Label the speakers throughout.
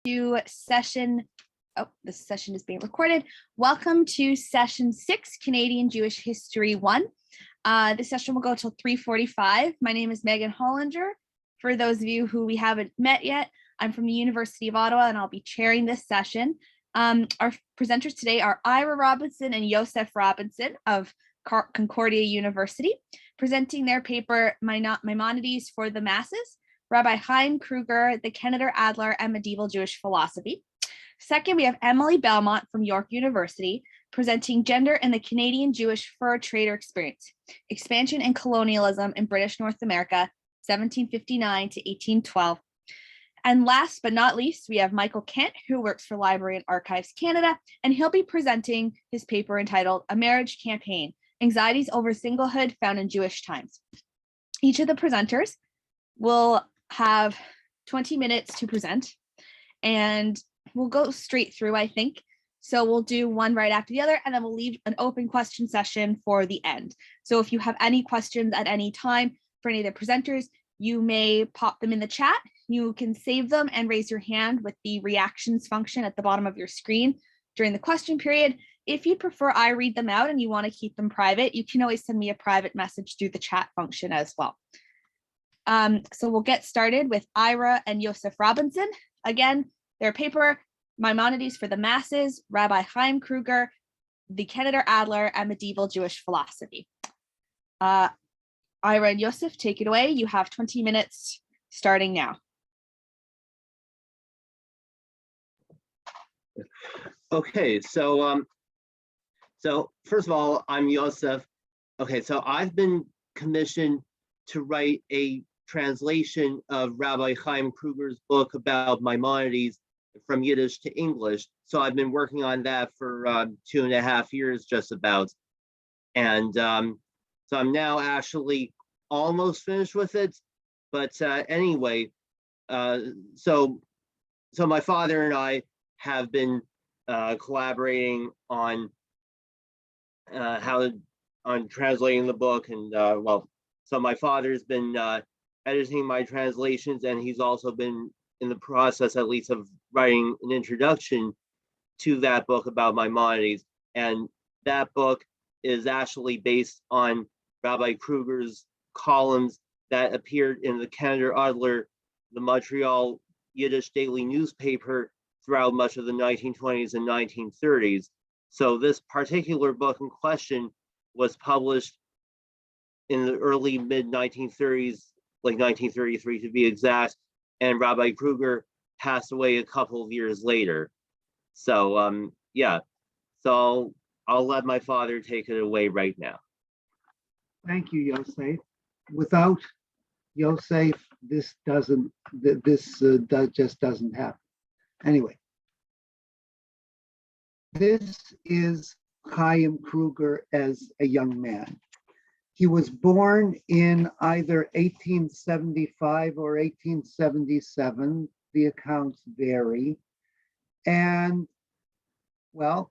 Speaker 1: To session, this session is being recorded. Welcome to session 6, Canadian Jewish History 1. This session will go till 3:45. My name is Megan Hollinger. For those of you who we haven't met yet, I'm from the University of Ottawa and I'll be chairing this session. Our presenters today are Ira Robinson and Yosef Robinson of Concordia University, presenting their paper Maimonides for the Masses, Rabbi Chaim, Kruger, the Keneder, Adler, and Medieval Jewish Philosophy. Second, we have Emily Belmonte from York University, presenting Gender in the Canadian Jewish Fur Trader Experience, Expansion and Colonialism in British North America, 1759 to 1812. And last but not least, we have Michael Kent, who works for Library and Archives Canada, and he'll be presenting his paper entitled A Marriage Campaign, Anxieties over Singlehood Found in Jewish Times. Each of the presenters will have 20 minutes to present, and we'll go straight through, I think. So we'll do one right after the other, and then we'll leave an open question session for the end. So if you have any questions at any time for any of the presenters, you may pop them in the chat. You can save them and raise your hand with the reactions function at the bottom of your screen during the question period. If you prefer I read them out and you want to keep them private, you can always send me a private message through the chat function as well. So we'll get started with Ira and Yosef Robinson. Again, their paper, Maimonides for the Masses, Rabbi Chaim Kruger, the Keneder, Adler, and Medieval Jewish Philosophy. Ira and Yosef, take it away. You have 20 minutes starting now.
Speaker 2: Okay, so first of all, I'm Yosef. Okay, so I've been commissioned to write a translation of Rabbi Chaim Kruger's book about Maimonides from Yiddish to English. So I've been working on that for 2.5 years, just about. And so I'm now actually almost finished with it. But anyway, so my father and I have been collaborating on on translating the book, and so my father's been editing my translations, and he's also been in the process, at least, of writing an introduction to that book about Maimonides. And that book is actually based on Rabbi Kruger's columns that appeared in the Keneder Adler, the Montreal Yiddish daily newspaper, throughout much of the 1920s and 1930s. So this particular book in question was published in the early mid-1930s, like 1933 to be exact, and Rabbi Kruger passed away a couple of years later. So yeah, so I'll let my father take it away right now.
Speaker 3: Thank you, Yosef. Without Yosef, this just doesn't happen. Anyway, this is Chaim Kruger as a young man. He was born in either 1875 or 1877. The accounts vary. And, well,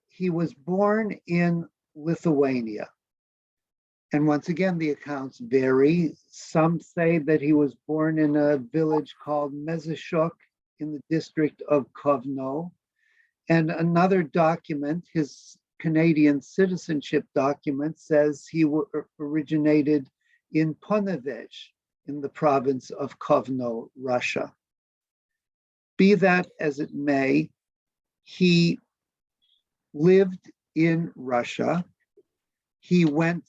Speaker 3: he was born in Lithuania. And once again, the accounts vary. Some say that he was born in a village called Mezeshuk in the district of Kovno. And another document, his Canadian citizenship document, says he originated in Ponevech in the province of Kovno, Russia. Be that as it may, he lived in Russia. He went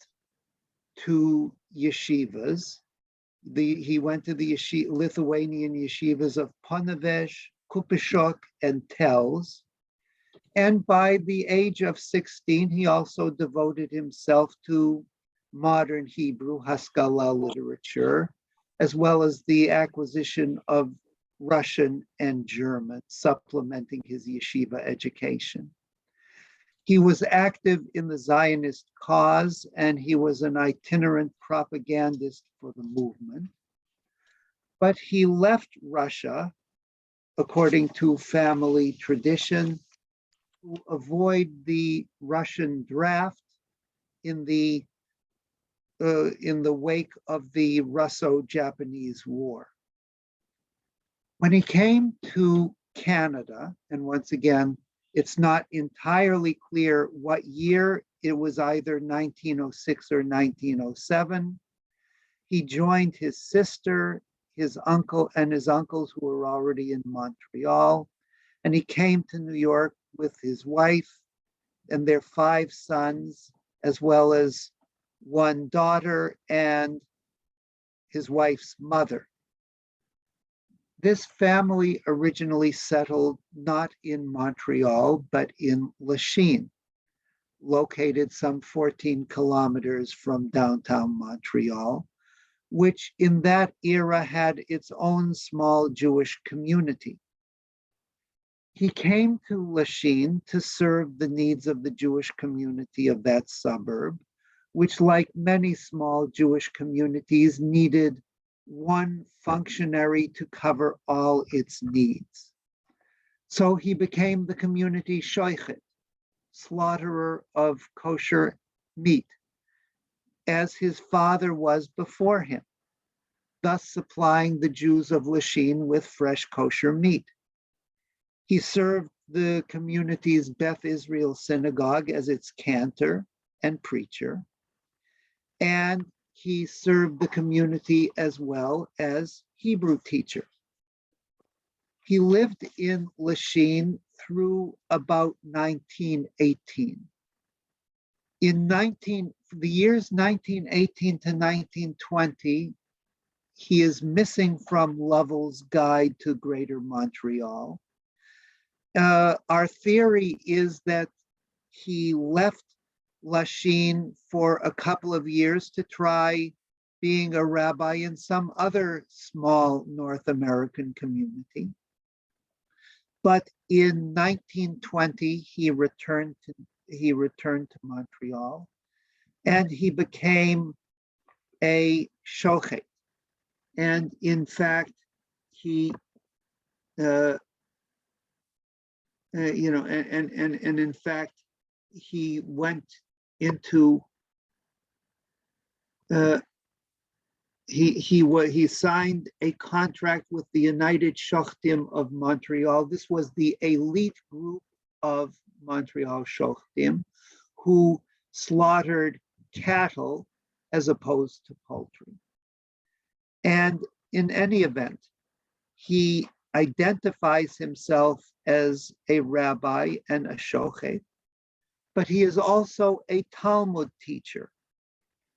Speaker 3: to yeshivas. He went to the Lithuanian yeshivas of Ponevech, Kupishok, and Tels. And by the age of 16, he also devoted himself to modern Hebrew Haskalah literature, as well as the acquisition of Russian and German, supplementing his yeshiva education. He was active in the Zionist cause, and he was an itinerant propagandist for the movement. But he left Russia, according to family tradition, to avoid the Russian draft in the wake of the Russo-Japanese War. When he came to Canada, and once again, it's not entirely clear what year, it was either 1906 or 1907, he joined his sister, his uncle, and his uncles who were already in Montreal, and he came to New York with his wife and their 5 sons, as well as one daughter and his wife's mother. This family originally settled not in Montreal, but in Lachine, located some 14 kilometers from downtown Montreal, which in that era had its own small Jewish community. He came to Lachine to serve the needs of the Jewish community of that suburb, which, like many small Jewish communities, needed one functionary to cover all its needs. So he became the community shoichet, slaughterer of kosher meat, as his father was before him, thus supplying the Jews of Lachine with fresh kosher meat. He served the community's Beth Israel synagogue as its cantor and preacher, and he served the community as well as Hebrew teacher. He lived in Lachine through about 1918. In the years 1918 to 1920, he is missing from Lovell's Guide to Greater Montreal. Our theory is that he left Lachine for a couple of years to try being a rabbi in some other small North American community. But in 1920, he returned to Montreal, and he became a shochet. And in fact, he, in fact, he went into he signed a contract with the United Shochtim of Montreal. This was the elite group of Montreal Shochtim who slaughtered cattle as opposed to poultry. And in any event, he identifies himself as a rabbi and a shochet, but he is also a Talmud teacher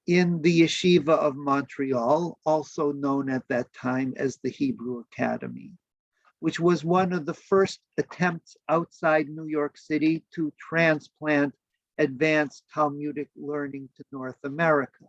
Speaker 3: in the Yeshiva of Montreal, also known at that time as the Hebrew Academy, which was one of the first attempts outside New York City to transplant advanced Talmudic learning to North America.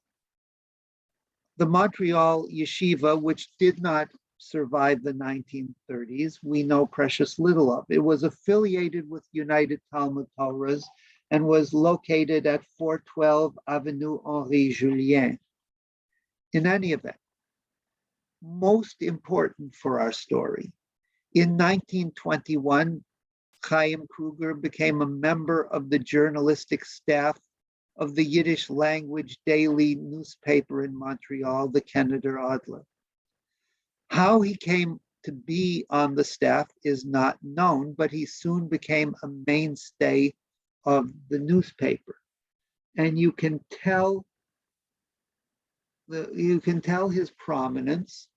Speaker 3: The Montreal Yeshiva, which did not survive the 1930s, we know precious little of. It was affiliated with United Talmud Torahs and was located at 412 Avenue Henri Julien. In any event, most important for our story, in 1921, Chaim Kruger became a member of the journalistic staff of the Yiddish language daily newspaper in Montreal, the Keneder Adler. How he came to be on the staff is not known, but he soon became a mainstay of the newspaper. And you can tell his prominence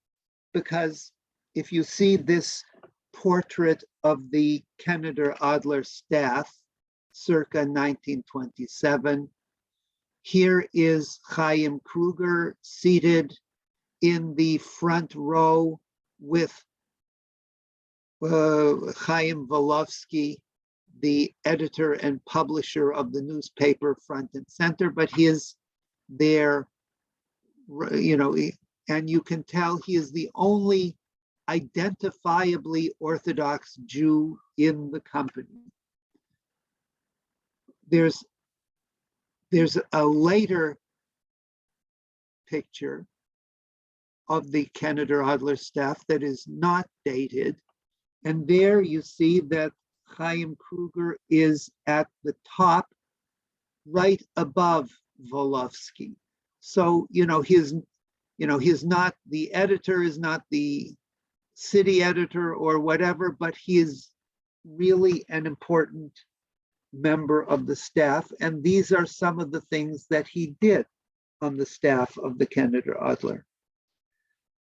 Speaker 3: because if you see this portrait of the Keneder Adler staff circa 1927, here is Chaim Kruger seated in the front row with Chaim Volovsky, the editor and publisher of the newspaper, front and center, but he is there, and you can tell he is the only identifiably Orthodox Jew in the company. There's a later picture of the Keneder Adler staff that is not dated, and there you see that Chaim Kruger is at the top, right above Volovsky. So, he's not, the editor is not the city editor or whatever, but he is really an important member of the staff. And these are some of the things that he did on the staff of the Keneder Adler.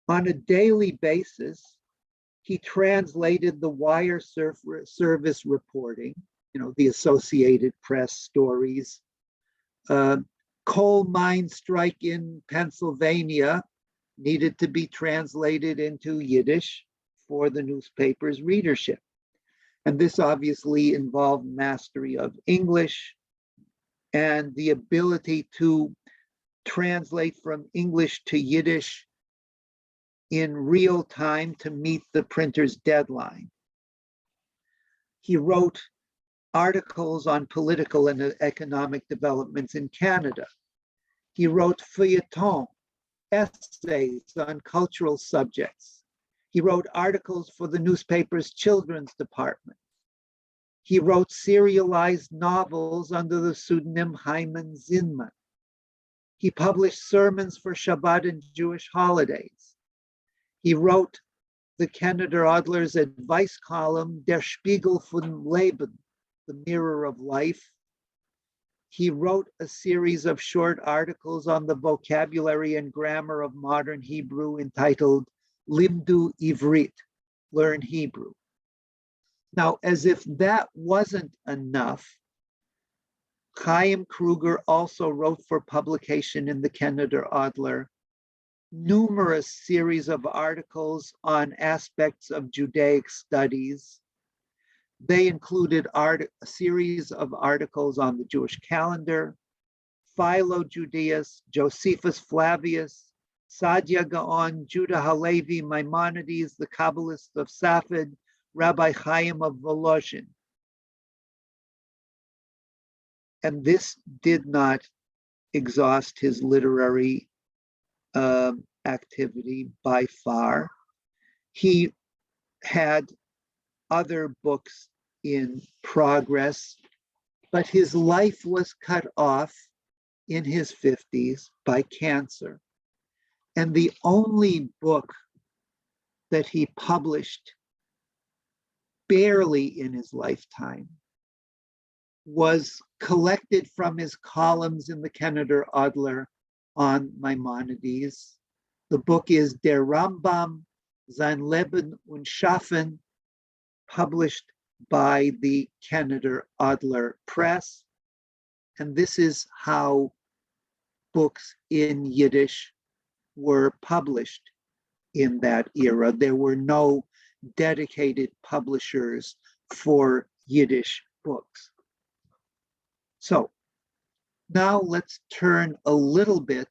Speaker 3: On a daily basis, he translated the wire service reporting, the Associated Press stories. Coal mine strike in Pennsylvania needed to be translated into Yiddish for the newspaper's readership. And this obviously involved mastery of English and the ability to translate from English to Yiddish in real time to meet the printer's deadline. He wrote articles on political and economic developments in Canada. He wrote feuilleton, essays on cultural subjects. He wrote articles for the newspaper's children's department. He wrote serialized novels under the pseudonym Hyman Zinman. He published sermons for Shabbat and Jewish holidays. He wrote the Keneder Adler's advice column, Der Spiegel von Leben, the Mirror of Life. He wrote a series of short articles on the vocabulary and grammar of modern Hebrew entitled Limdu Ivrit, Learn Hebrew. Now, as if that wasn't enough, Chaim Kruger also wrote for publication in the Keneder Adler numerous series of articles on aspects of Judaic studies. They included a series of articles on the Jewish calendar, Philo Judaeus, Josephus Flavius, Sadia Gaon, Judah Halevi, Maimonides, the Kabbalists of Safed, Rabbi Chaim of Volozhin. And this did not exhaust his literary activity by far. He had other books in progress, but his life was cut off in his 50s by cancer. And the only book that he published barely in his lifetime was collected from his columns in the Keneder Adler on Maimonides. The book is Der Rambam, Sein Leben und Schaffen, published by the Keneder Adler Press. And this is how books in Yiddish were published in that era. There were no dedicated publishers for Yiddish books. So now let's turn a little bit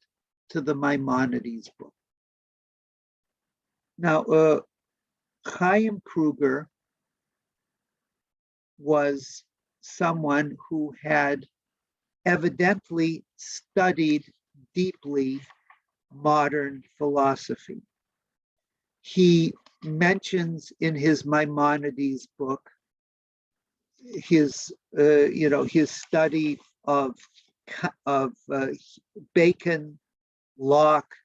Speaker 3: to the Maimonides book. Now, Chaim Kruger was someone who had evidently studied deeply modern philosophy. He mentions in his Maimonides book his study of Bacon, Locke,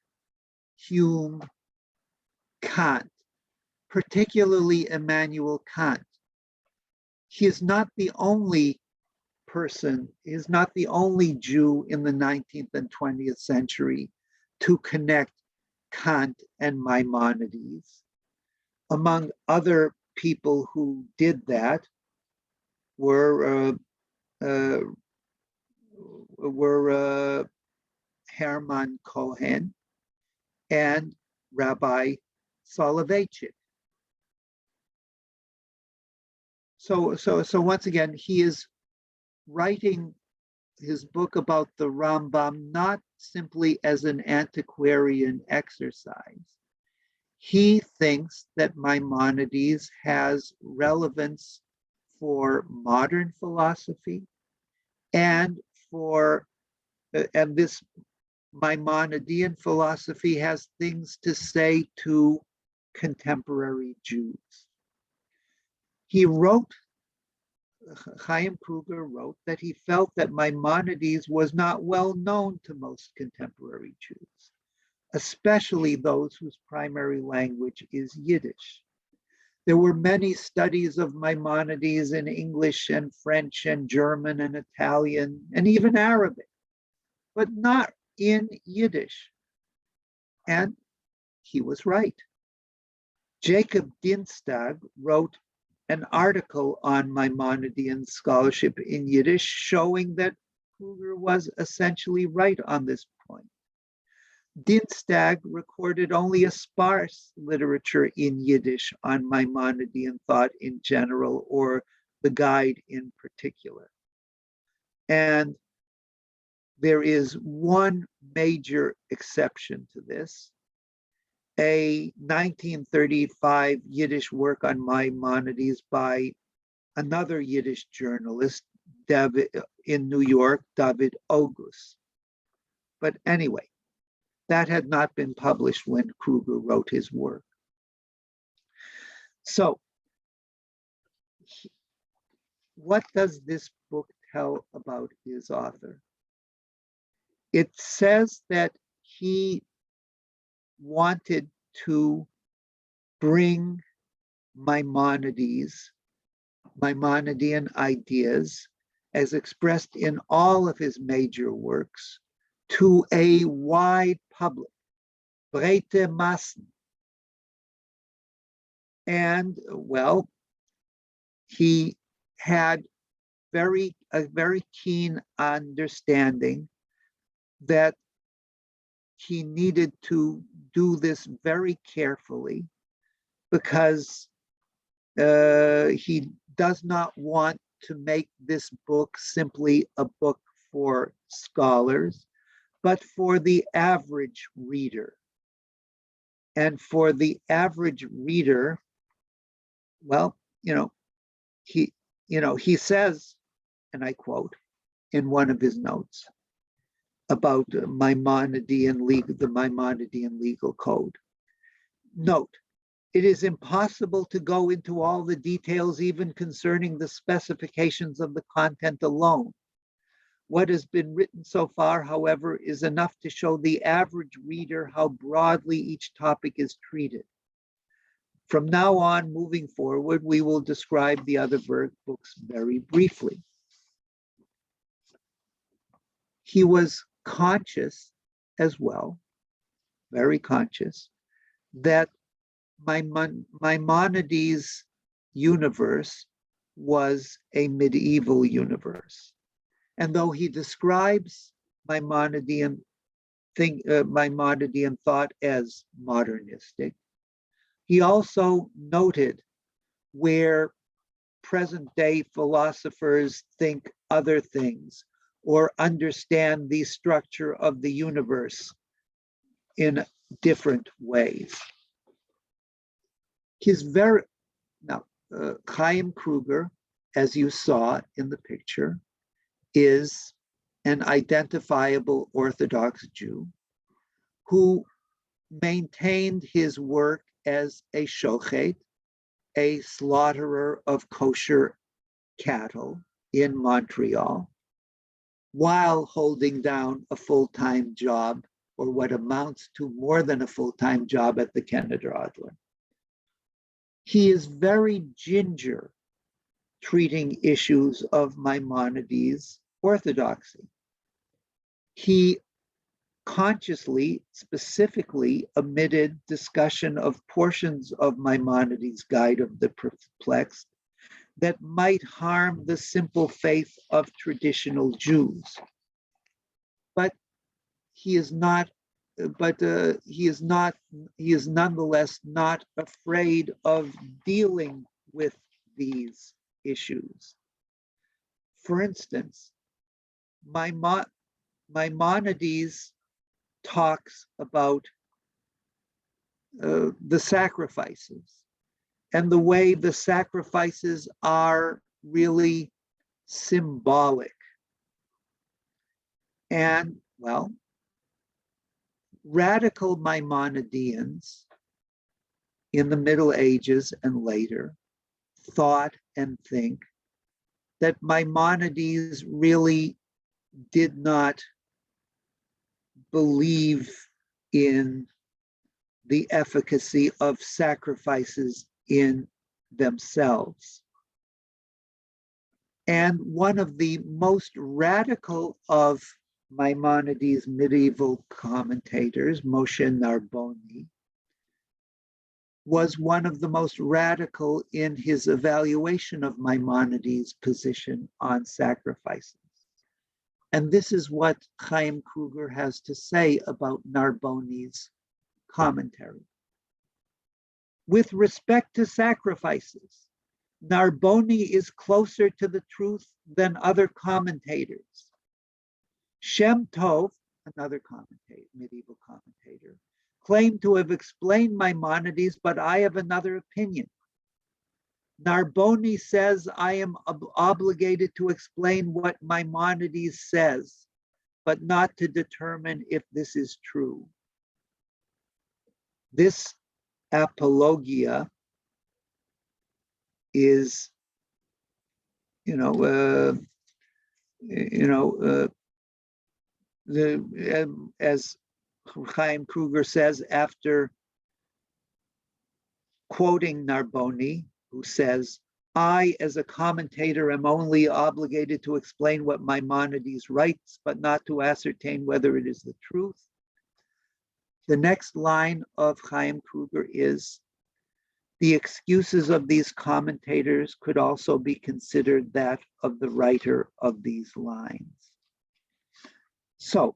Speaker 3: Hume, Kant, particularly Immanuel Kant. He is not the only person, he is not the only Jew in the 19th and 20th century to connect Kant and Maimonides. Among other people who did that were Hermann Cohen and Rabbi Soloveitchik. So once again, he is writing his book about the Rambam not simply as an antiquarian exercise. He thinks that Maimonides has relevance for modern philosophy and this Maimonidean philosophy has things to say to contemporary Jews. Chaim Kruger wrote that he felt that Maimonides was not well known to most contemporary Jews, especially those whose primary language is Yiddish. There were many studies of Maimonides in English and French and German and Italian and even Arabic, but not in Yiddish. And he was right. Jacob Dienstag wrote an article on Maimonidean scholarship in Yiddish, showing that Kruger was essentially right on this point. Dienstag recorded only a sparse literature in Yiddish on Maimonidean thought in general, or the guide in particular. And there is one major exception to this. A 1935 Yiddish work on Maimonides by another Yiddish journalist in New York, David August. But anyway, that had not been published when Kruger wrote his work. So, what does this book tell about his author? It says that he wanted to bring Maimonidean ideas, as expressed in all of his major works, to a wide public, breite Massen. And well, he had a very keen understanding that he needed to do this very carefully, because he does not want to make this book simply a book for scholars, but for the average reader. And for the average reader, well, he says, and I quote in one of his notes about the Maimonidean legal code. Note, it is impossible to go into all the details, even concerning the specifications of the content alone. What has been written so far, however, is enough to show the average reader how broadly each topic is treated. From now on, moving forward, we will describe the other books very briefly. He was conscious as well, very conscious, that Maimonides' universe was a medieval universe. And though he describes Maimonidean thought as modernistic, he also noted where present-day philosophers think other things or understand the structure of the universe in different ways. Chaim Kruger, as you saw in the picture, is an identifiable Orthodox Jew who maintained his work as a shochet, a slaughterer of kosher cattle in Montreal, while holding down a full-time job, or what amounts to more than a full-time job, at the Keneder Adler. He is very ginger treating issues of Maimonides' orthodoxy. He consciously, specifically omitted discussion of portions of Maimonides' Guide of the Perplexed that might harm the simple faith of traditional Jews. But he is nonetheless not afraid of dealing with these issues. For instance, Maimonides talks about the sacrifices and the way the sacrifices are really symbolic. And, well, radical Maimonideans in the Middle Ages and later thought and think that Maimonides really did not believe in the efficacy of sacrifices in themselves. And one of the most radical of Maimonides' medieval commentators, Moshe Narboni, was one of the most radical in his evaluation of Maimonides' position on sacrifices. And this is what Chaim Kruger has to say about Narboni's commentary. With respect to sacrifices, Narboni is closer to the truth than other commentators. Shem Tov, another medieval commentator, claimed to have explained Maimonides, but I have another opinion. Narboni says I am obligated to explain what Maimonides says, but not to determine if this is true. This apologia is, as Chaim Kruger says, after quoting Narboni, who says, I, as a commentator, am only obligated to explain what Maimonides writes, but not to ascertain whether it is the truth. The next line of Chaim Kruger is, the excuses of these commentators could also be considered that of the writer of these lines. So,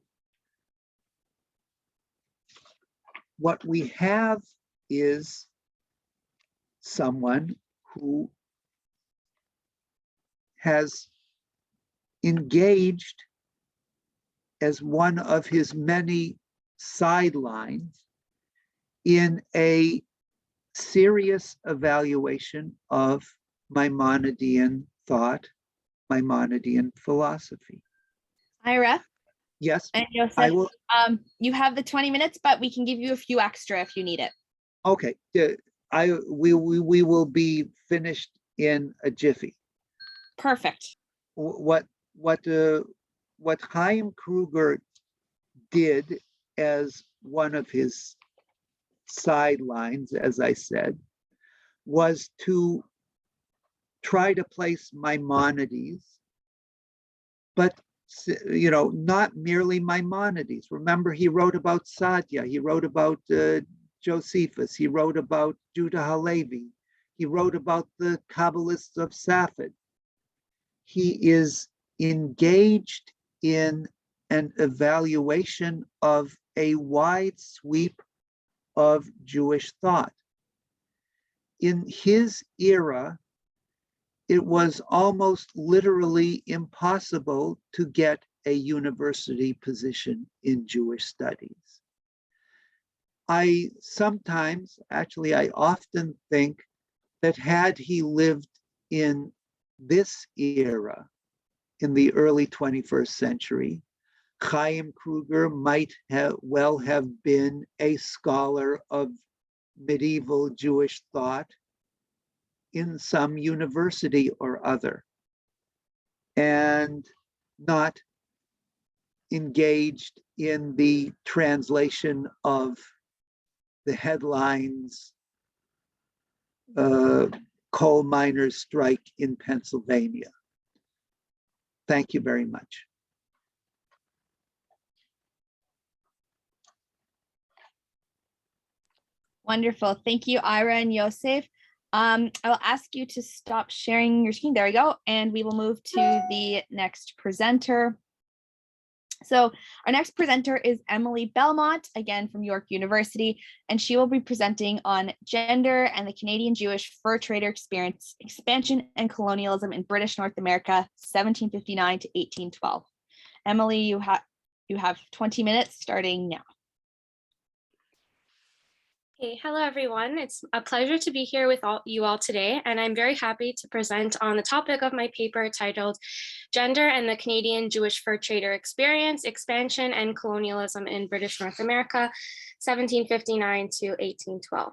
Speaker 3: what we have is someone who has engaged as one of his many sidelines in a serious evaluation of Maimonidean thought, Maimonidean philosophy.
Speaker 1: Ira
Speaker 3: Yes,
Speaker 1: and Yosef,
Speaker 3: I will.
Speaker 1: You have the 20 minutes, but we can give you a few extra if you need it.
Speaker 3: Okay, we will be finished in a jiffy.
Speaker 1: Perfect.
Speaker 3: What Chaim Kruger did as one of his sidelines, as I said, was to try to place Maimonides, but not merely Maimonides. Remember, he wrote about Sadia, he wrote about Josephus, he wrote about Judah Halevi, he wrote about the Kabbalists of Safed. He is engaged in an evaluation of a wide sweep of Jewish thought. In his era, it was almost literally impossible to get a university position in Jewish studies. I often think that had he lived in this era, in the early 21st century, Chaim Kruger might well have been a scholar of medieval Jewish thought in some university or other, and not engaged in the translation of the headlines, coal miners strike in Pennsylvania. Thank you very much.
Speaker 1: Wonderful. Thank you, Ira and Yosef. I will ask you to stop sharing your screen. There we go. And we will move to the next presenter. So our next presenter is Emily Belmonte, again from York University, and she will be presenting on gender and the Canadian Jewish fur trader experience, expansion and colonialism in British North America, 1759 to 1812. Emily, you have 20 minutes starting now.
Speaker 4: Hey, hello everyone. It's a pleasure to be here with you all today, and I'm very happy to present on the topic of my paper titled Gender and the Canadian Jewish Fur Trader Experience, Expansion and Colonialism in British North America, 1759 to 1812.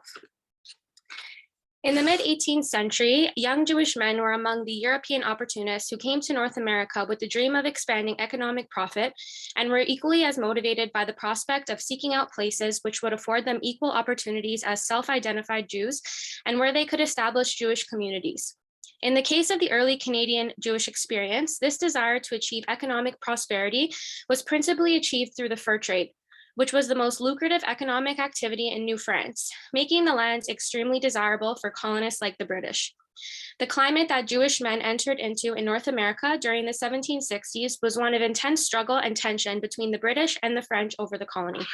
Speaker 4: In the mid-18th century, young Jewish men were among the European opportunists who came to North America with the dream of expanding economic profit and were equally as motivated by the prospect of seeking out places which would afford them equal opportunities as self-identified Jews and where they could establish Jewish communities. In the case of the early Canadian Jewish experience, this desire to achieve economic prosperity was principally achieved through the fur trade, which was the most lucrative economic activity in New France, making the lands extremely desirable for colonists like the British. The climate that Jewish men entered into in North America during the 1760s was one of intense struggle and tension between the British and the French over the colony.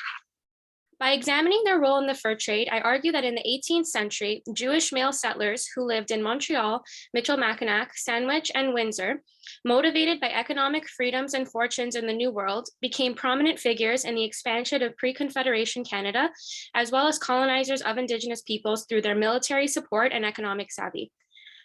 Speaker 4: By examining their role in the fur trade, I argue that in the 18th century, Jewish male settlers who lived in Montreal, Michilimackinac, Sandwich, and Windsor, motivated by economic freedoms and fortunes in the New World, became prominent figures in the expansion of pre-Confederation Canada, as well as colonizers of Indigenous peoples through their military support and economic savvy.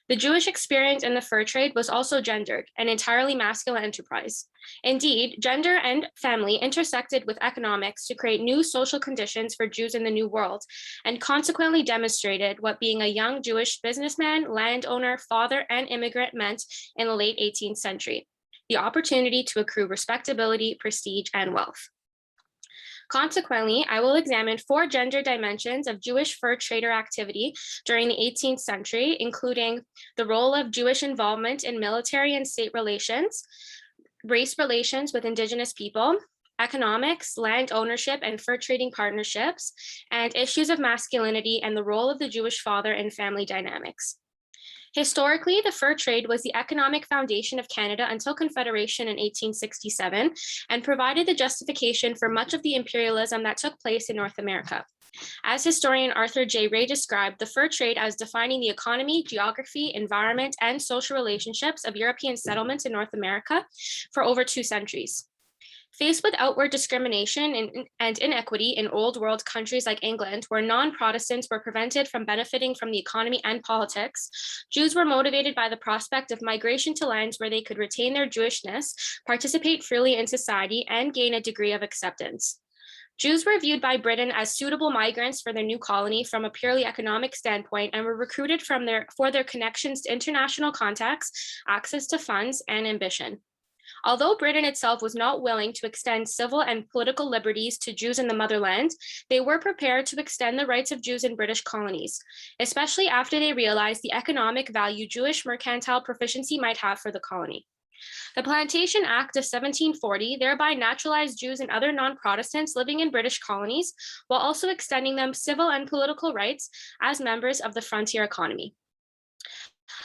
Speaker 4: The Jewish experience in the fur trade was also gendered, an entirely masculine enterprise. Indeed, gender and family intersected with economics to create new social conditions for Jews in the New World, and consequently demonstrated what being a young Jewish businessman, landowner, father, and immigrant meant in the late 18th century: the opportunity to accrue respectability, prestige, and wealth. Consequently, I will examine 4 gender dimensions of Jewish fur trader activity during the 18th century, including the role of Jewish involvement in military and state relations, race relations with Indigenous people, economics, land ownership and fur trading partnerships, and issues of masculinity and the role of the Jewish father in family dynamics. Historically, the fur trade was the economic foundation of Canada until Confederation in 1867 and provided the justification for much of the imperialism that took place in North America. As historian Arthur J. Ray described the fur trade as defining the economy, geography, environment, and social relationships of European settlements in North America for over 2 centuries. Faced with outward discrimination and inequity in old world countries like England, where non-Protestants were prevented from benefiting from the economy and politics, Jews were motivated by the prospect of migration to lands where they could retain their Jewishness, participate freely in society, and gain a degree of acceptance. Jews were viewed by Britain as suitable migrants for their new colony from a purely economic standpoint and were recruited for their connections to international contacts, access to funds, and ambition. Although Britain itself was not willing to extend civil and political liberties to Jews in the motherland, they were prepared to extend the rights of Jews in British colonies, especially after they realized the economic value Jewish mercantile proficiency might have for the colony. The Plantation Act of 1740 thereby naturalized Jews and other non-Protestants living in British colonies, while also extending them civil and political rights as members of the frontier economy.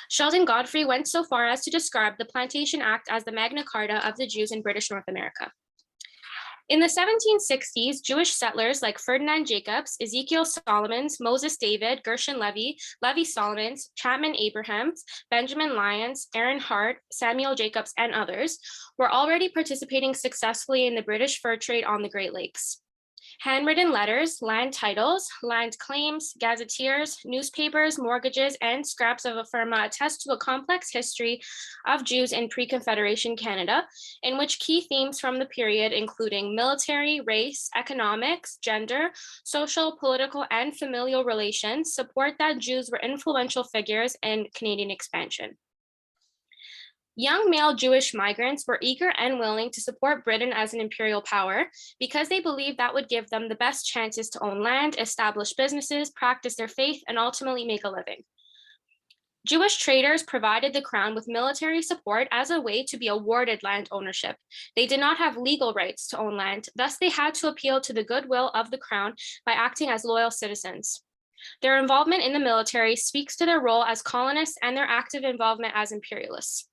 Speaker 4: Sheldon Godfrey went so far as to describe the Plantation Act as the Magna Carta of the Jews in British North America. In the 1760s, Jewish settlers like Ferdinand Jacobs, Ezekiel Solomons, Moses David, Gershon Levy, Levi Solomons, Chapman Abrahams, Benjamin Lyons, Aaron Hart, Samuel Jacobs, and others were already participating successfully in the British fur trade on the Great Lakes. Handwritten letters, land titles, land claims, gazetteers, newspapers, mortgages, and scraps of a firma attest to a complex history of Jews in pre-Confederation Canada, in which key themes from the period, including military, race, economics, gender, social, political, and familial relations, support that Jews were influential figures in Canadian expansion. Young male Jewish migrants were eager and willing to support Britain as an imperial power because they believed that would give them the best chances to own land, establish businesses, practice their faith, and ultimately make a living. Jewish traders provided the crown with military support as a way to be awarded land ownership. They did not have legal rights to own land, thus they had to appeal to the goodwill of the crown by acting as loyal citizens. Their involvement in the military speaks to their role as colonists and their active involvement as imperialists.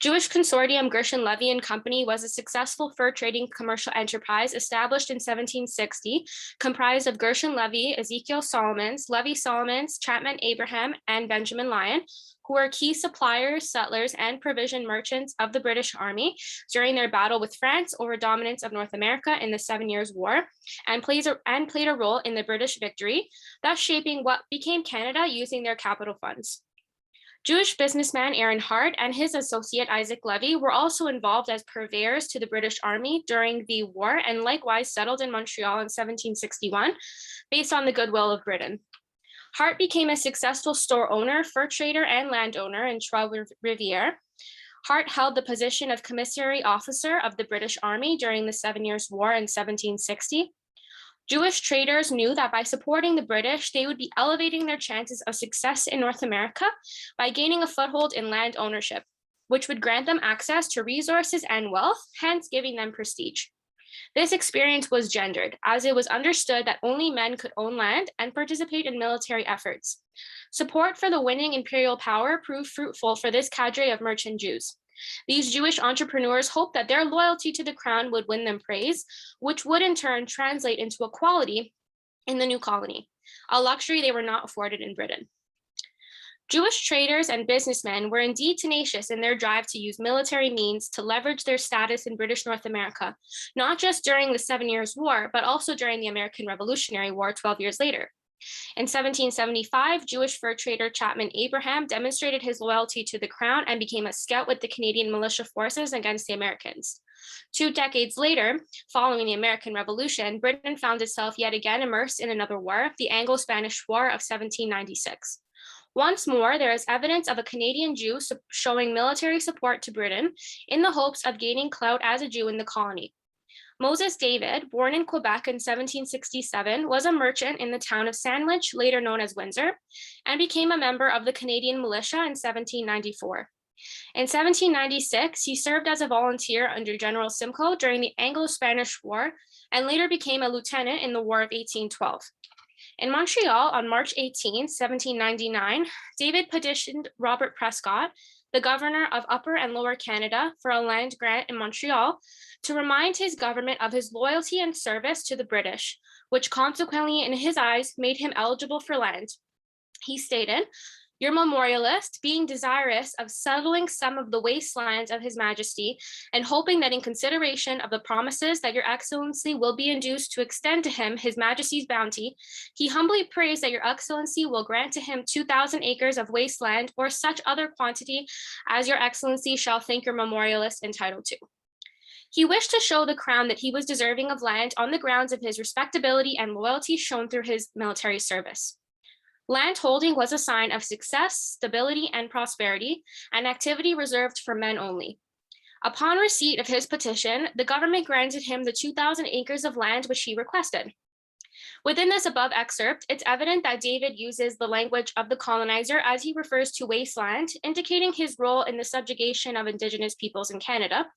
Speaker 4: Jewish consortium Gershon Levy and Company was a successful fur trading commercial enterprise established in 1760, comprised of Gershon Levy, Ezekiel Solomons, Levi Solomons, Chapman Abraham, and Benjamin Lyon, who were key suppliers, settlers, and provision merchants of the British Army during their battle with France over dominance of North America in the 7 Years' War, and played a role in the British victory, thus shaping what became Canada using their capital funds. Jewish businessman Aaron Hart and his associate Isaac Levy were also involved as purveyors to the British Army during the war and likewise settled in Montreal in 1761 based on the goodwill of Britain. Hart became a successful store owner, fur trader, and landowner in Trois-Rivières. Hart held the position of commissary officer of the British Army during the 7 Years' War in 1760. Jewish traders knew that by supporting the British, they would be elevating their chances of success in North America by gaining a foothold in land ownership, which would grant them access to resources and wealth, hence giving them prestige. This experience was gendered, as it was understood that only men could own land and participate in military efforts. Support for the winning imperial power proved fruitful for this cadre of merchant Jews. These Jewish entrepreneurs hoped that their loyalty to the crown would win them praise, which would in turn translate into equality in the new colony, a luxury they were not afforded in Britain. Jewish traders and businessmen were indeed tenacious in their drive to use military means to leverage their status in British North America, not just during the 7 Years' War, but also during the American Revolutionary War 12 years later. In 1775, Jewish fur trader Chapman Abraham demonstrated his loyalty to the crown and became a scout with the Canadian militia forces against the Americans. 2 decades later, following the American Revolution, Britain found itself yet again immersed in another war, the Anglo-Spanish War of 1796. Once more, there is evidence of a Canadian Jew showing military support to Britain in the hopes of gaining clout as a Jew in the colony. Moses David, born in Quebec in 1767, was a merchant in the town of Sandwich, later known as Windsor, and became a member of the Canadian militia in 1794. In 1796, he served as a volunteer under General Simcoe during the Anglo-Spanish War and later became a lieutenant in the War of 1812. In Montreal on March 18, 1799, David petitioned Robert Prescott, the governor of Upper and Lower Canada, for a land grant in Montreal to remind his government of his loyalty and service to the British, which consequently, in his eyes, made him eligible for land. He stated, "Your memorialist, being desirous of settling some of the wastelands of His Majesty, and hoping that in consideration of the promises that your Excellency will be induced to extend to him His Majesty's bounty, he humbly prays that your Excellency will grant to him 2,000 acres of wasteland or such other quantity as your Excellency shall think your memorialist entitled to." He wished to show the crown that he was deserving of land on the grounds of his respectability and loyalty shown through his military service. Land holding was a sign of success, stability, and prosperity, an activity reserved for men only. Upon receipt of his petition, the government granted him the 2,000 acres of land which he requested. Within this above excerpt, it's evident that David uses the language of the colonizer as he refers to wasteland, indicating his role in the subjugation of Indigenous peoples in Canada.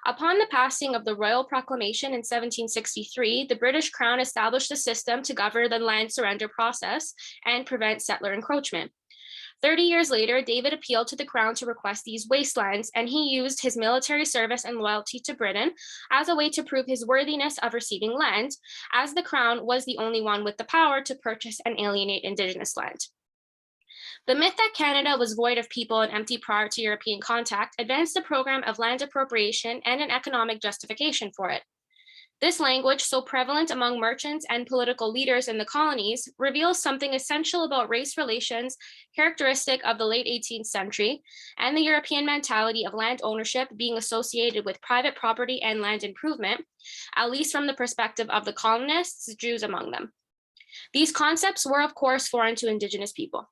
Speaker 4: Upon the passing of the Royal Proclamation in 1763, the British Crown established a system to govern the land surrender process and prevent settler encroachment. 30 years later, David appealed to the Crown to request these wastelands, and he used his military service and loyalty to Britain as a way to prove his worthiness of receiving land, as the Crown was the only one with the power to purchase and alienate Indigenous land. The myth that Canada was void of people and empty prior to European contact advanced a program of land appropriation and an economic justification for it. This language, so prevalent among merchants and political leaders in the colonies, reveals something essential about race relations characteristic of the late 18th century and the European mentality of land ownership being associated with private property and land improvement, at least from the perspective of the colonists, Jews among them. These concepts were, of course, foreign to Indigenous people.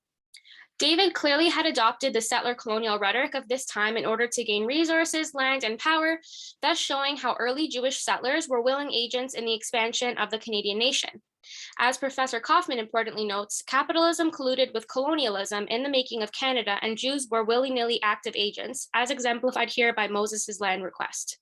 Speaker 4: David clearly had adopted the settler colonial rhetoric of this time in order to gain resources, land, and power, thus showing how early Jewish settlers were willing agents in the expansion of the Canadian nation. As Professor Kaufman importantly notes, capitalism colluded with colonialism in the making of Canada, and Jews were willy-nilly active agents, as exemplified here by Moses's land request.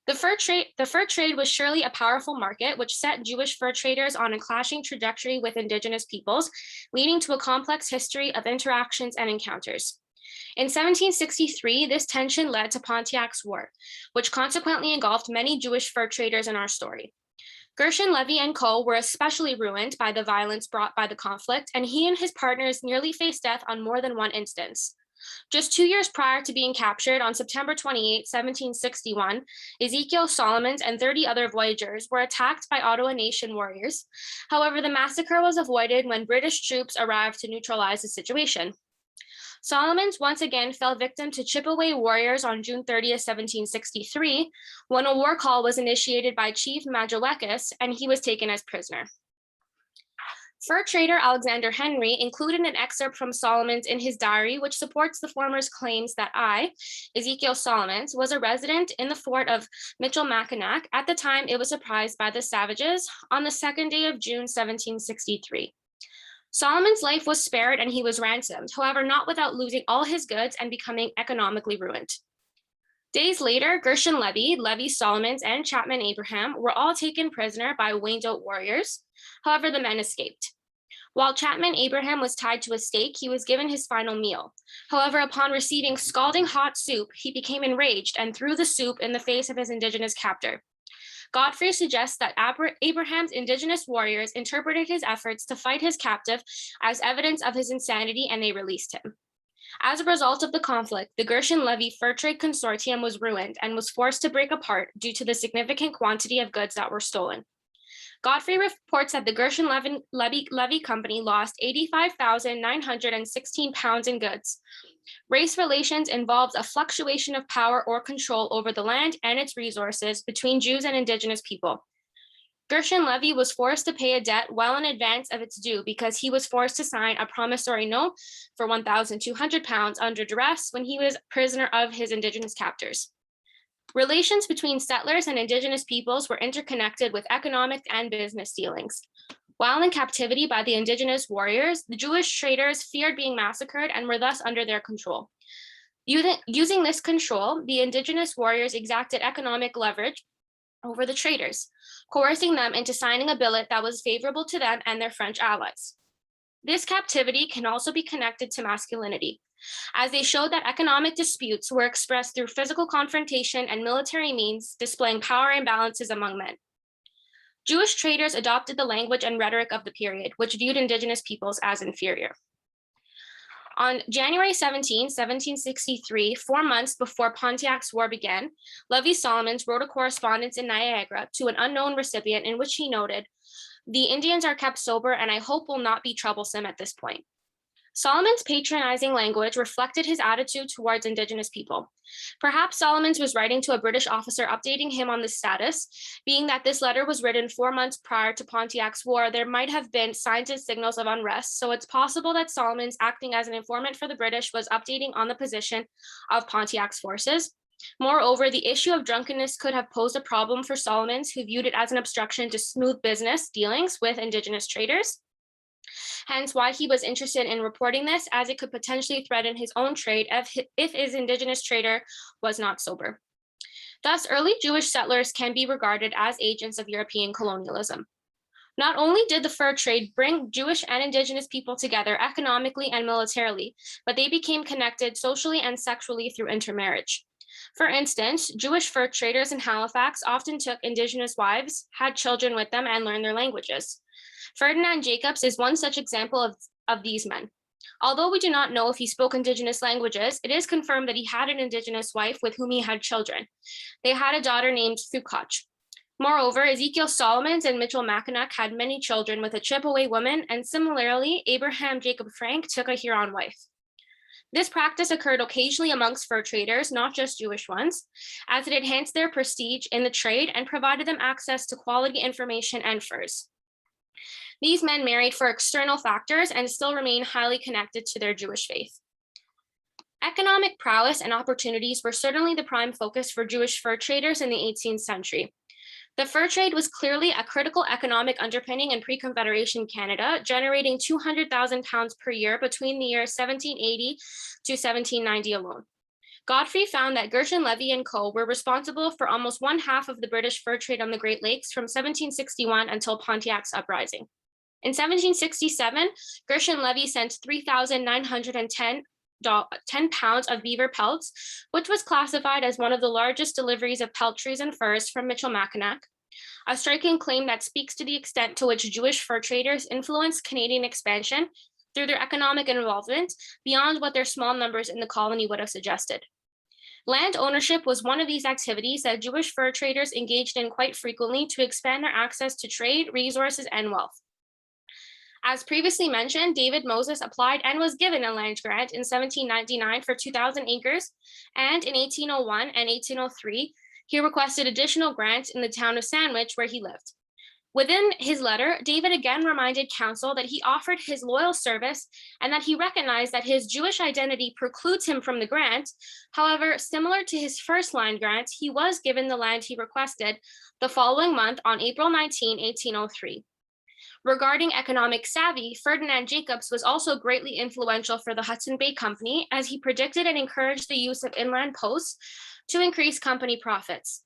Speaker 4: The fur trade was surely a powerful market, which set Jewish fur traders on a clashing trajectory with Indigenous peoples, leading to a complex history of interactions and encounters. In 1763, this tension led to Pontiac's War, which consequently engulfed many Jewish fur traders in our story. Gershon Levy and Co. were especially ruined by the violence brought by the conflict, and he and his partners nearly faced death on more than one instance. Just 2 years prior to being captured on September 28, 1761, Ezekiel Solomons and 30 other voyageurs were attacked by Ottawa Nation warriors. However, the massacre was avoided when British troops arrived to neutralize the situation. Solomons once again fell victim to Chippewa warriors on June 30, 1763, when a war call was initiated by Chief Majowekis, and he was taken as prisoner. Fur trader Alexander Henry included an excerpt from Solomon's in his diary, which supports the former's claims that I, Ezekiel Solomons, was a resident in the fort of Michilimackinac at the time it was surprised by the savages on the 2nd day of June, 1763. Solomon's life was spared and he was ransomed, however, not without losing all his goods and becoming economically ruined. Days later, Gershon Levy, Levi Solomons, and Chapman Abraham were all taken prisoner by Wyandotte warriors. However, the men escaped. While Chapman Abraham was tied to a stake, he was given his final meal. However, upon receiving scalding hot soup, he became enraged and threw the soup in the face of his indigenous captor. Godfrey suggests that Abraham's indigenous warriors interpreted his efforts to fight his captive as evidence of his insanity, and they released him. As a result of the conflict, the Gershon-Levy Fur Trade Consortium was ruined and was forced to break apart due to the significant quantity of goods that were stolen. Godfrey reports that the Gershon-Levy Company lost 85,916 pounds in goods. Race relations involves a fluctuation of power or control over the land and its resources between Jews and indigenous people. Gershon-Levy was forced to pay a debt well in advance of its due because he was forced to sign a promissory note for 1,200 pounds under duress when he was prisoner of his indigenous captors. Relations between settlers and indigenous peoples were interconnected with economic and business dealings. While in captivity by the indigenous warriors, the Jewish traders feared being massacred and were thus under their control. Using this control, the indigenous warriors exacted economic leverage over the traders, coercing them into signing a billet that was favorable to them and their French allies. This captivity can also be connected to masculinity, as they showed that economic disputes were expressed through physical confrontation and military means, displaying power imbalances among men. Jewish traders adopted the language and rhetoric of the period, which viewed indigenous peoples as inferior. On January 17, 1763, 4 months before Pontiac's War began, Levi Solomons wrote a correspondence in Niagara to an unknown recipient in which he noted, "The Indians are kept sober and I hope will not be troublesome at this point." Solomon's patronizing language reflected his attitude towards indigenous people. Perhaps Solomons was writing to a British officer updating him on the status. Being that this letter was written 4 months prior to Pontiac's War, there might have been signs and signals of unrest, so it's possible that Solomons, acting as an informant for the British, was updating on the position of Pontiac's forces. Moreover, the issue of drunkenness could have posed a problem for Solomons, who viewed it as an obstruction to smooth business dealings with indigenous traders. Hence why he was interested in reporting this, as it could potentially threaten his own trade if his indigenous trader was not sober. Thus, early Jewish settlers can be regarded as agents of European colonialism. Not only did the fur trade bring Jewish and indigenous people together economically and militarily, but they became connected socially and sexually through intermarriage. For instance, Jewish fur traders in Halifax often took indigenous wives, had children with them, and learned their languages. Ferdinand Jacobs is one such example of these men. Although we do not know if he spoke indigenous languages, it is confirmed that he had an indigenous wife with whom he had children. They had a daughter named Thukach. Moreover, Ezekiel Solomons and Michilimackinac had many children with a Chippewa woman, and similarly, Abraham Jacob Frank took a Huron wife. This practice occurred occasionally amongst fur traders, not just Jewish ones, as it enhanced their prestige in the trade and provided them access to quality information and furs. These men married for external factors and still remain highly connected to their Jewish faith. Economic prowess and opportunities were certainly the prime focus for Jewish fur traders in the 18th century. The fur trade was clearly a critical economic underpinning in pre-Confederation Canada, generating 200,000 pounds per year between the years 1780 to 1790 alone. Godfrey found that Gershon Levy and Co. were responsible for almost 1/2 of the British fur trade on the Great Lakes from 1761 until Pontiac's uprising. In 1767, Gershon Levy sent 3,910 pounds of beaver pelts, which was classified as one of the largest deliveries of peltries and furs from Michilimackinac, a striking claim that speaks to the extent to which Jewish fur traders influenced Canadian expansion through their economic involvement beyond what their small numbers in the colony would have suggested. Land ownership was one of these activities that Jewish fur traders engaged in quite frequently to expand their access to trade, resources, and wealth. As previously mentioned, David Moses applied and was given a land grant in 1799 for 2,000 acres, and in 1801 and 1803, he requested additional grants in the town of Sandwich where he lived. Within his letter, David again reminded council that he offered his loyal service and that he recognized that his Jewish identity precludes him from the grant. However, similar to his first land grant, he was given the land he requested the following month on April 19, 1803. Regarding economic savvy, Ferdinand Jacobs was also greatly influential for the Hudson Bay Company, as he predicted and encouraged the use of inland posts to increase company profits.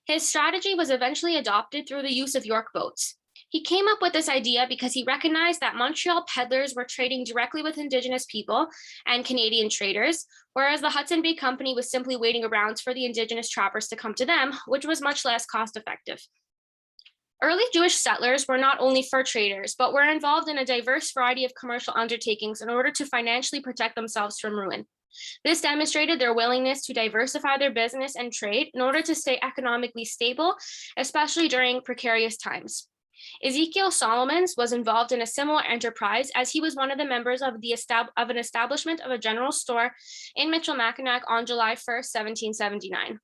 Speaker 4: His strategy was eventually adopted through the use of York boats. He came up with this idea because he recognized that Montreal peddlers were trading directly with Indigenous people and Canadian traders, whereas the Hudson Bay Company was simply waiting around for the Indigenous trappers to come to them, which was much less cost-effective. Early Jewish settlers were not only fur traders, but were involved in a diverse variety of commercial undertakings in order to financially protect themselves from ruin. This demonstrated their willingness to diversify their business and trade in order to stay economically stable, especially during precarious times. Ezekiel Solomons was involved in a similar enterprise, as he was one of the members of an establishment of a general store in Michilimackinac on July 1st, 1779.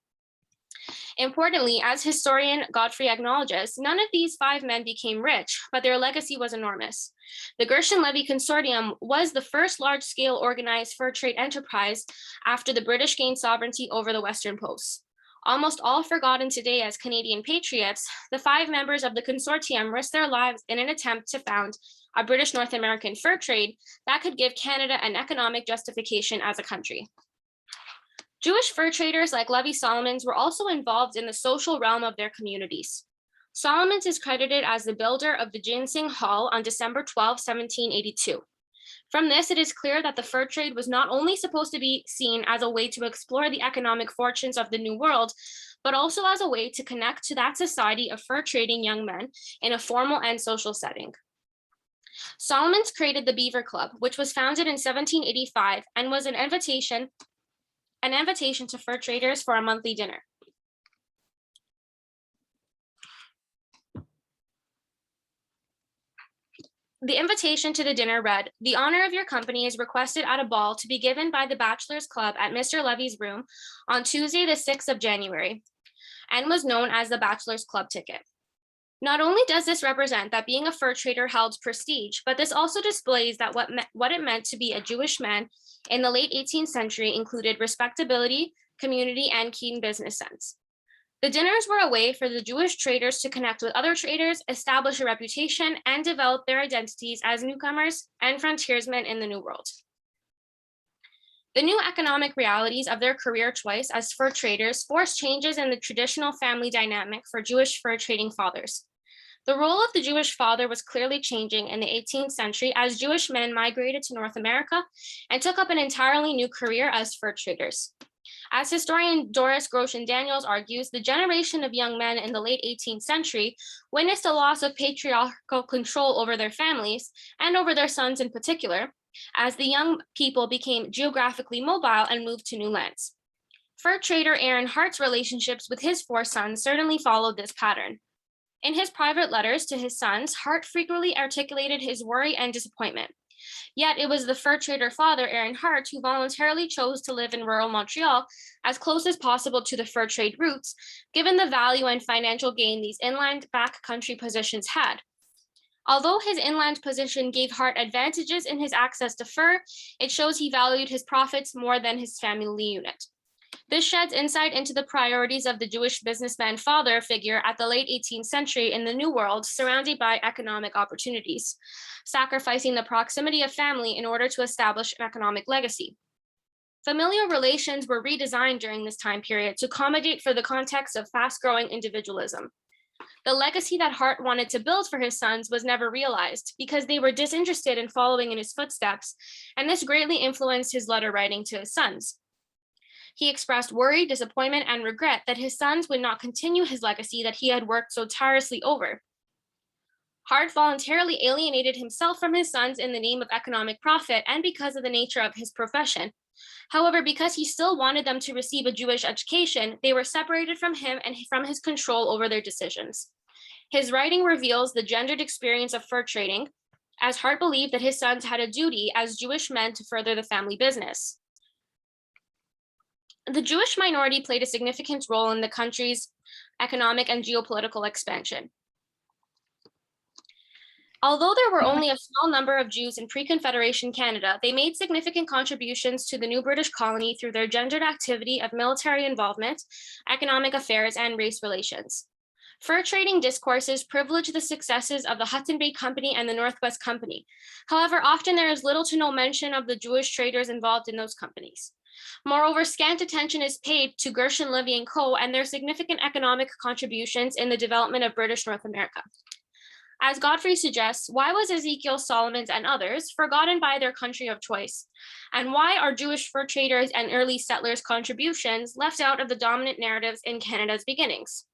Speaker 4: Importantly, as historian Godfrey acknowledges, none of these 5 men became rich, but their legacy was enormous. The Gershon-Levy Consortium was the first large-scale organized fur trade enterprise after the British gained sovereignty over the Western Posts. Almost all forgotten today as Canadian patriots, the 5 members of the consortium risked their lives in an attempt to found a British North American fur trade that could give Canada an economic justification as a country. Jewish fur traders like Levy Solomons were also involved in the social realm of their communities. Solomons is credited as the builder of the Ginseng Hall on December 12, 1782. From this, it is clear that the fur trade was not only supposed to be seen as a way to explore the economic fortunes of the New World, but also as a way to connect to that society of fur trading young men in a formal and social setting. Solomons created the Beaver Club, which was founded in 1785 and was an invitation to fur traders for a monthly dinner. The invitation to the dinner read, "The honor of your company is requested at a ball to be given by the Bachelors Club at Mr. Levy's room on Tuesday, the 6th of January, and was known as the Bachelors Club ticket." Not only does this represent that being a fur trader held prestige, but this also displays that what it meant to be a Jewish man in the late 18th century included respectability, community, and keen business sense. The dinners were a way for the Jewish traders to connect with other traders, establish a reputation, and develop their identities as newcomers and frontiersmen in the New World. The new economic realities of their career choice as fur traders forced changes in the traditional family dynamic for Jewish fur trading fathers. The role of the Jewish father was clearly changing in the 18th century as Jewish men migrated to North America and took up an entirely new career as fur traders. As historian Doris Groshen-Daniels argues, the generation of young men in the late 18th century witnessed a loss of patriarchal control over their families and over their sons in particular, as the young people became geographically mobile and moved to new lands. Fur trader Aaron Hart's relationships with his 4 sons certainly followed this pattern. In his private letters to his sons, Hart frequently articulated his worry and disappointment. Yet it was the fur trader father, Aaron Hart, who voluntarily chose to live in rural Montreal as close as possible to the fur trade routes, given the value and financial gain these inland backcountry positions had. Although his inland position gave Hart advantages in his access to fur, it shows he valued his profits more than his family unit. This sheds insight into the priorities of the Jewish businessman father figure at the late 18th century in the New World, surrounded by economic opportunities, sacrificing the proximity of family in order to establish an economic legacy. Familial relations were redesigned during this time period to accommodate for the context of fast-growing individualism. The legacy that Hart wanted to build for his sons was never realized because they were disinterested in following in his footsteps, and this greatly influenced his letter writing to his sons. He expressed worry, disappointment, and regret that his sons would not continue his legacy that he had worked so tirelessly over. Hart voluntarily alienated himself from his sons in the name of economic profit and because of the nature of his profession. However, because he still wanted them to receive a Jewish education, they were separated from him and from his control over their decisions. His writing reveals the gendered experience of fur trading, as Hart believed that his sons had a duty as Jewish men to further the family business. The Jewish minority played a significant role in the country's economic and geopolitical expansion. Although there were only a small number of Jews in pre-Confederation Canada, they made significant contributions to the new British colony through their gendered activity of military involvement, economic affairs, and race relations. Fur trading discourses privilege the successes of the Hudson Bay Company and the Northwest Company. However, often there is little to no mention of the Jewish traders involved in those companies. Moreover, scant attention is paid to Gershon, Levy, and Co. and their significant economic contributions in the development of British North America. As Godfrey suggests, why was Ezekiel, Solomon's, and others forgotten by their country of choice? And why are Jewish fur traders and early settlers' contributions left out of the dominant narratives in Canada's beginnings?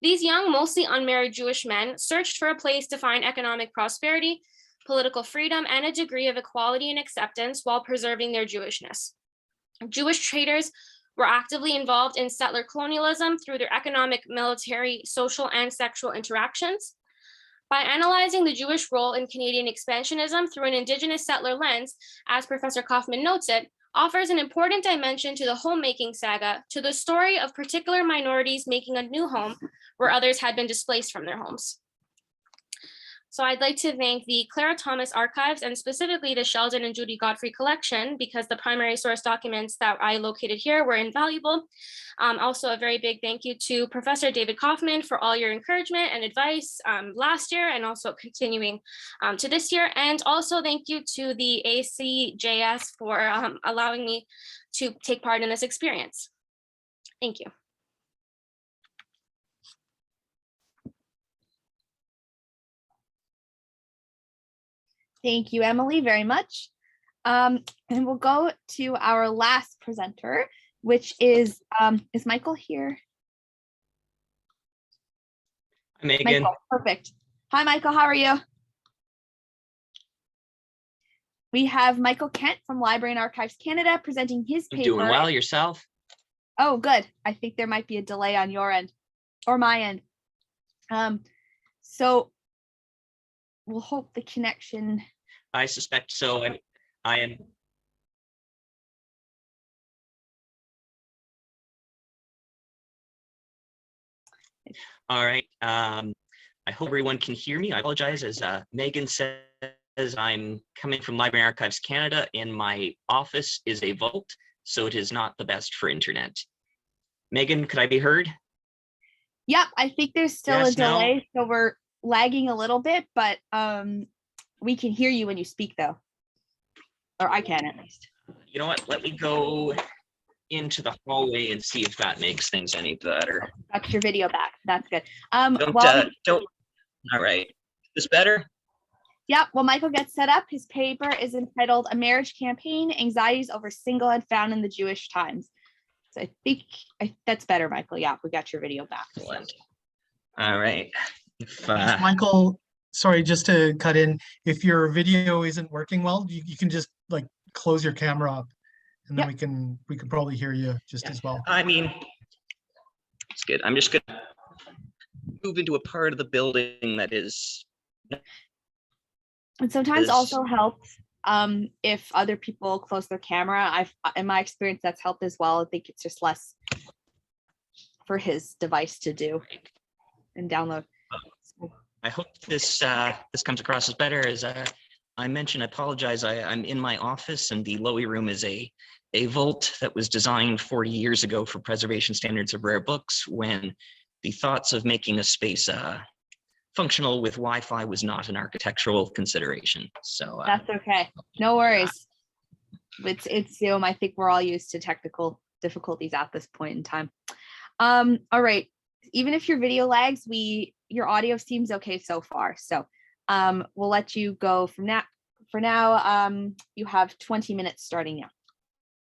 Speaker 4: These young, mostly unmarried Jewish men searched for a place to find economic prosperity, political freedom, and a degree of equality and acceptance while preserving their Jewishness. Jewish traders were actively involved in settler colonialism through their economic, military, social, and sexual interactions. By analyzing the Jewish role in Canadian expansionism through an Indigenous settler lens, as Professor Kaufman notes it, offers an important dimension to the homemaking saga, to the story of particular minorities making a new home where others had been displaced from their homes. So I'd like to thank the Clara Thomas Archives and specifically the Sheldon and Judy Godfrey collection because the primary source documents that I located here were invaluable. Also a very big thank you to Professor David Kaufman for all your encouragement and advice last year and also continuing to this year. And also thank you to the ACJS for allowing me to take part in this experience. Thank you.
Speaker 1: Thank you, Emily, very much. And we'll go to our last presenter, which is Michael here?
Speaker 5: Hi, Megan.
Speaker 1: Michael, perfect. Hi, Michael, how are you? We have Michael Kent from Library and Archives Canada presenting his paper.
Speaker 5: Doing well, yourself?
Speaker 1: Oh, good. I think there might be a delay on your end or my end. So we'll hope the connection.
Speaker 5: I suspect so. I am. All right. I hope everyone can hear me. I apologize. As Megan says, I'm coming from Library and Archives Canada, and my office is a vault, so it is not the best for internet. Megan, could I be heard?
Speaker 1: Yep, I think there's still
Speaker 5: Yes,
Speaker 1: a delay, so we're lagging a little bit, but we can hear you when you speak, though, or I can at least.
Speaker 5: You know what? Let me go into the hallway and see if that makes things any better.
Speaker 1: Got your video back. That's good.
Speaker 5: Don't. All right. This better?
Speaker 1: Yeah, well, Michael gets set up. His paper is entitled "A Marriage Campaign: Anxieties Over Singlehood Found in the Jewish Times." So I think that's better, Michael. Yeah, we got your video back.
Speaker 5: Excellent. All right.
Speaker 6: Michael, sorry, just to cut in, if your video isn't working well, you can just like close your camera up and then we can probably hear you just as well.
Speaker 5: I mean, it's good. I'm just gonna move into a part of the building that is.
Speaker 1: And sometimes also helps if other people close their camera. In my experience, that's helped as well. I think it's just less for his device to do and download.
Speaker 5: I hope this comes across as better. As I mentioned, I apologize. I'm in my office, and the Lowy room is a vault that was designed 40 years ago for preservation standards of rare books, when the thoughts of making a space functional with Wi-Fi was not an architectural consideration. So
Speaker 1: that's okay. No worries. It's Zoom. I think we're all used to technical difficulties at this point in time. All right. Even if your video lags, your audio seems okay so far. So we'll let you go from that. For now, you have 20 minutes starting now.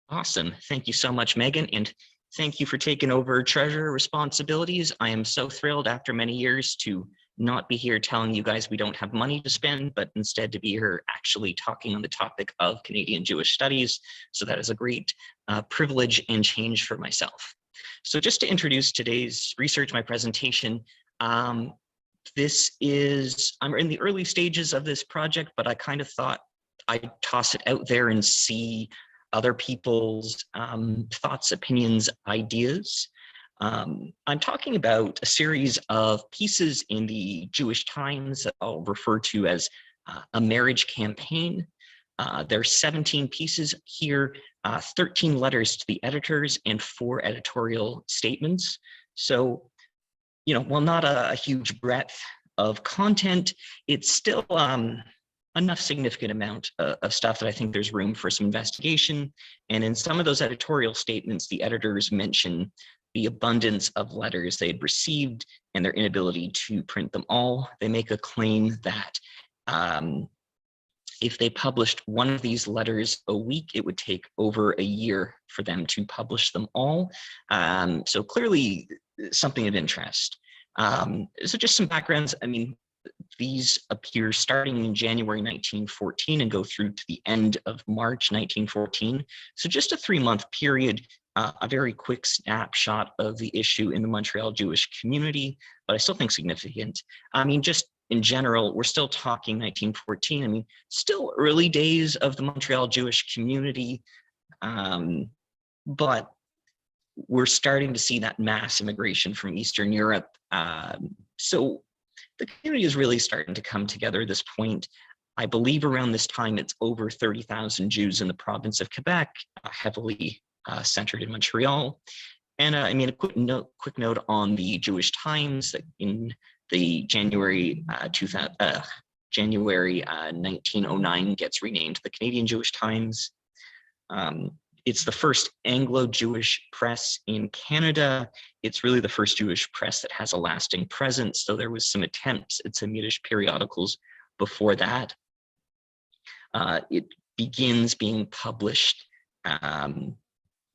Speaker 5: Awesome. Thank you so much, Megan. And thank you for taking over treasurer responsibilities. I am so thrilled after many years to not be here telling you guys we don't have money to spend, but instead to be here actually talking on the topic of Canadian Jewish studies. So that is a great privilege and change for myself. So just to introduce today's research, my presentation, I'm in the early stages of this project, but I kind of thought I'd toss it out there and see other people's thoughts, opinions, ideas. I'm talking about a series of pieces in the Jewish Times that I'll refer to as a marriage campaign. There are 17 pieces here, 13 letters to the editors and 4 editorial statements. So, you know, while not a huge breadth of content, it's still enough significant amount of stuff that I think there's room for some investigation. And in some of those editorial statements, the editors mention the abundance of letters they'd received and their inability to print them all. They make a claim that if they published one of these letters a week, it would take over a year for them to publish them all. So clearly something of interest. So just some backgrounds. I mean, these appear starting in January 1914 and go through to the end of March 1914. So just a 3-month period, a very quick snapshot of the issue in the Montreal Jewish community, but I still think significant. I mean, just in general, we're still talking 1914. I mean, still early days of the Montreal Jewish community, but we're starting to see that mass immigration from Eastern Europe. So the community is really starting to come together at this point. I believe around this time, it's over 30,000 Jews in the province of Quebec, heavily centered in Montreal. And I mean, a quick note on the Jewish Times that in the January 1909 gets renamed the Canadian Jewish Times. It's the first Anglo-Jewish press in Canada. It's really the first Jewish press that has a lasting presence, though there was some attempts at some Yiddish periodicals before that. It begins being published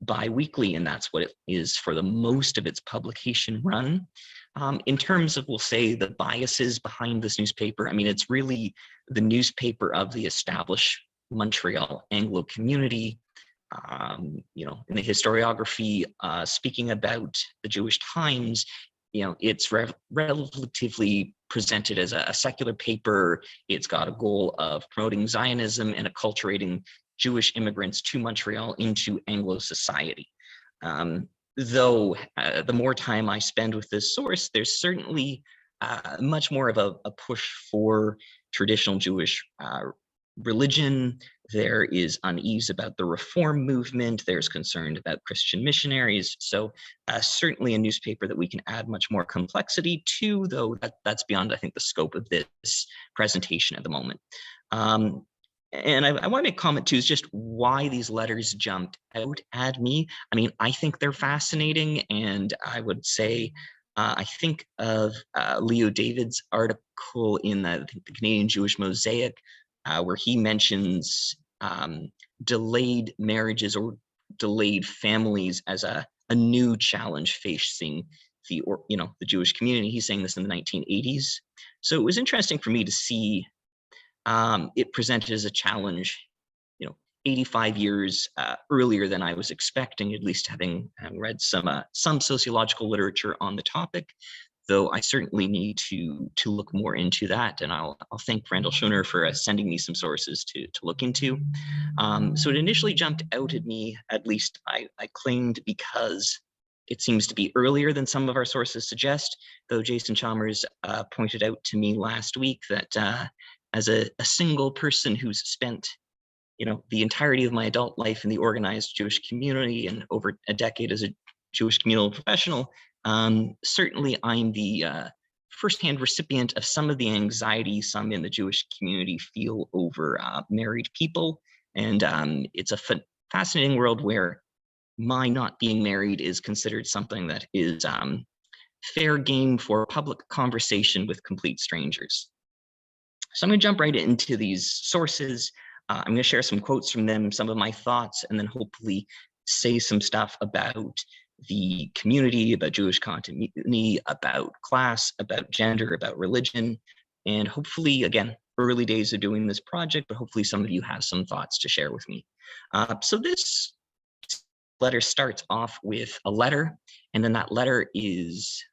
Speaker 5: bi-weekly, and that's what it is for the most of its publication run. In terms of, we'll say, the biases behind this newspaper, I mean, it's really the newspaper of the established Montreal Anglo community. You know, in the historiography, speaking about the Jewish Times, you know, it's relatively presented as a secular paper. It's got a goal of promoting Zionism and acculturating Jewish immigrants to Montreal into Anglo society. Though the more time I spend with this source, there's certainly much more of a push for traditional Jewish religion. There is unease about the reform movement. There's concern about Christian missionaries. So certainly a newspaper that we can add much more complexity to, though that's beyond, I think, the scope of this presentation at the moment. And I want to make a comment too, is just why these letters jumped out at me. I mean, I think they're fascinating, and I would say, I think of Leo David's article in the Canadian Jewish Mosaic, where he mentions delayed marriages or delayed families as a new challenge facing the Jewish community. He's saying this in the 1980s. So it was interesting for me to see it presented as a challenge, 85 years earlier than I was expecting, at least having read some sociological literature on the topic. Though I certainly need to look more into that, and I'll thank Randall Schoner for sending me some sources to look into. So it initially jumped out at me, at least I claimed, because it seems to be earlier than some of our sources suggest, though Jason Chalmers pointed out to me last week that as a single person who's spent the entirety of my adult life in the organized Jewish community and over a decade as a Jewish communal professional, certainly I'm the firsthand recipient of some of the anxiety some in the Jewish community feel over married people. And it's a fascinating world where my not being married is considered something that is fair game for public conversation with complete strangers. So I'm going to jump right into these sources. I'm going to share some quotes from them, some of my thoughts, and then hopefully say some stuff about the community, about Jewish continuity, about class, about gender, about religion, and hopefully, again, early days of doing this project, but hopefully some of you have some thoughts to share with me. So this letter starts off with a letter, and then that letter is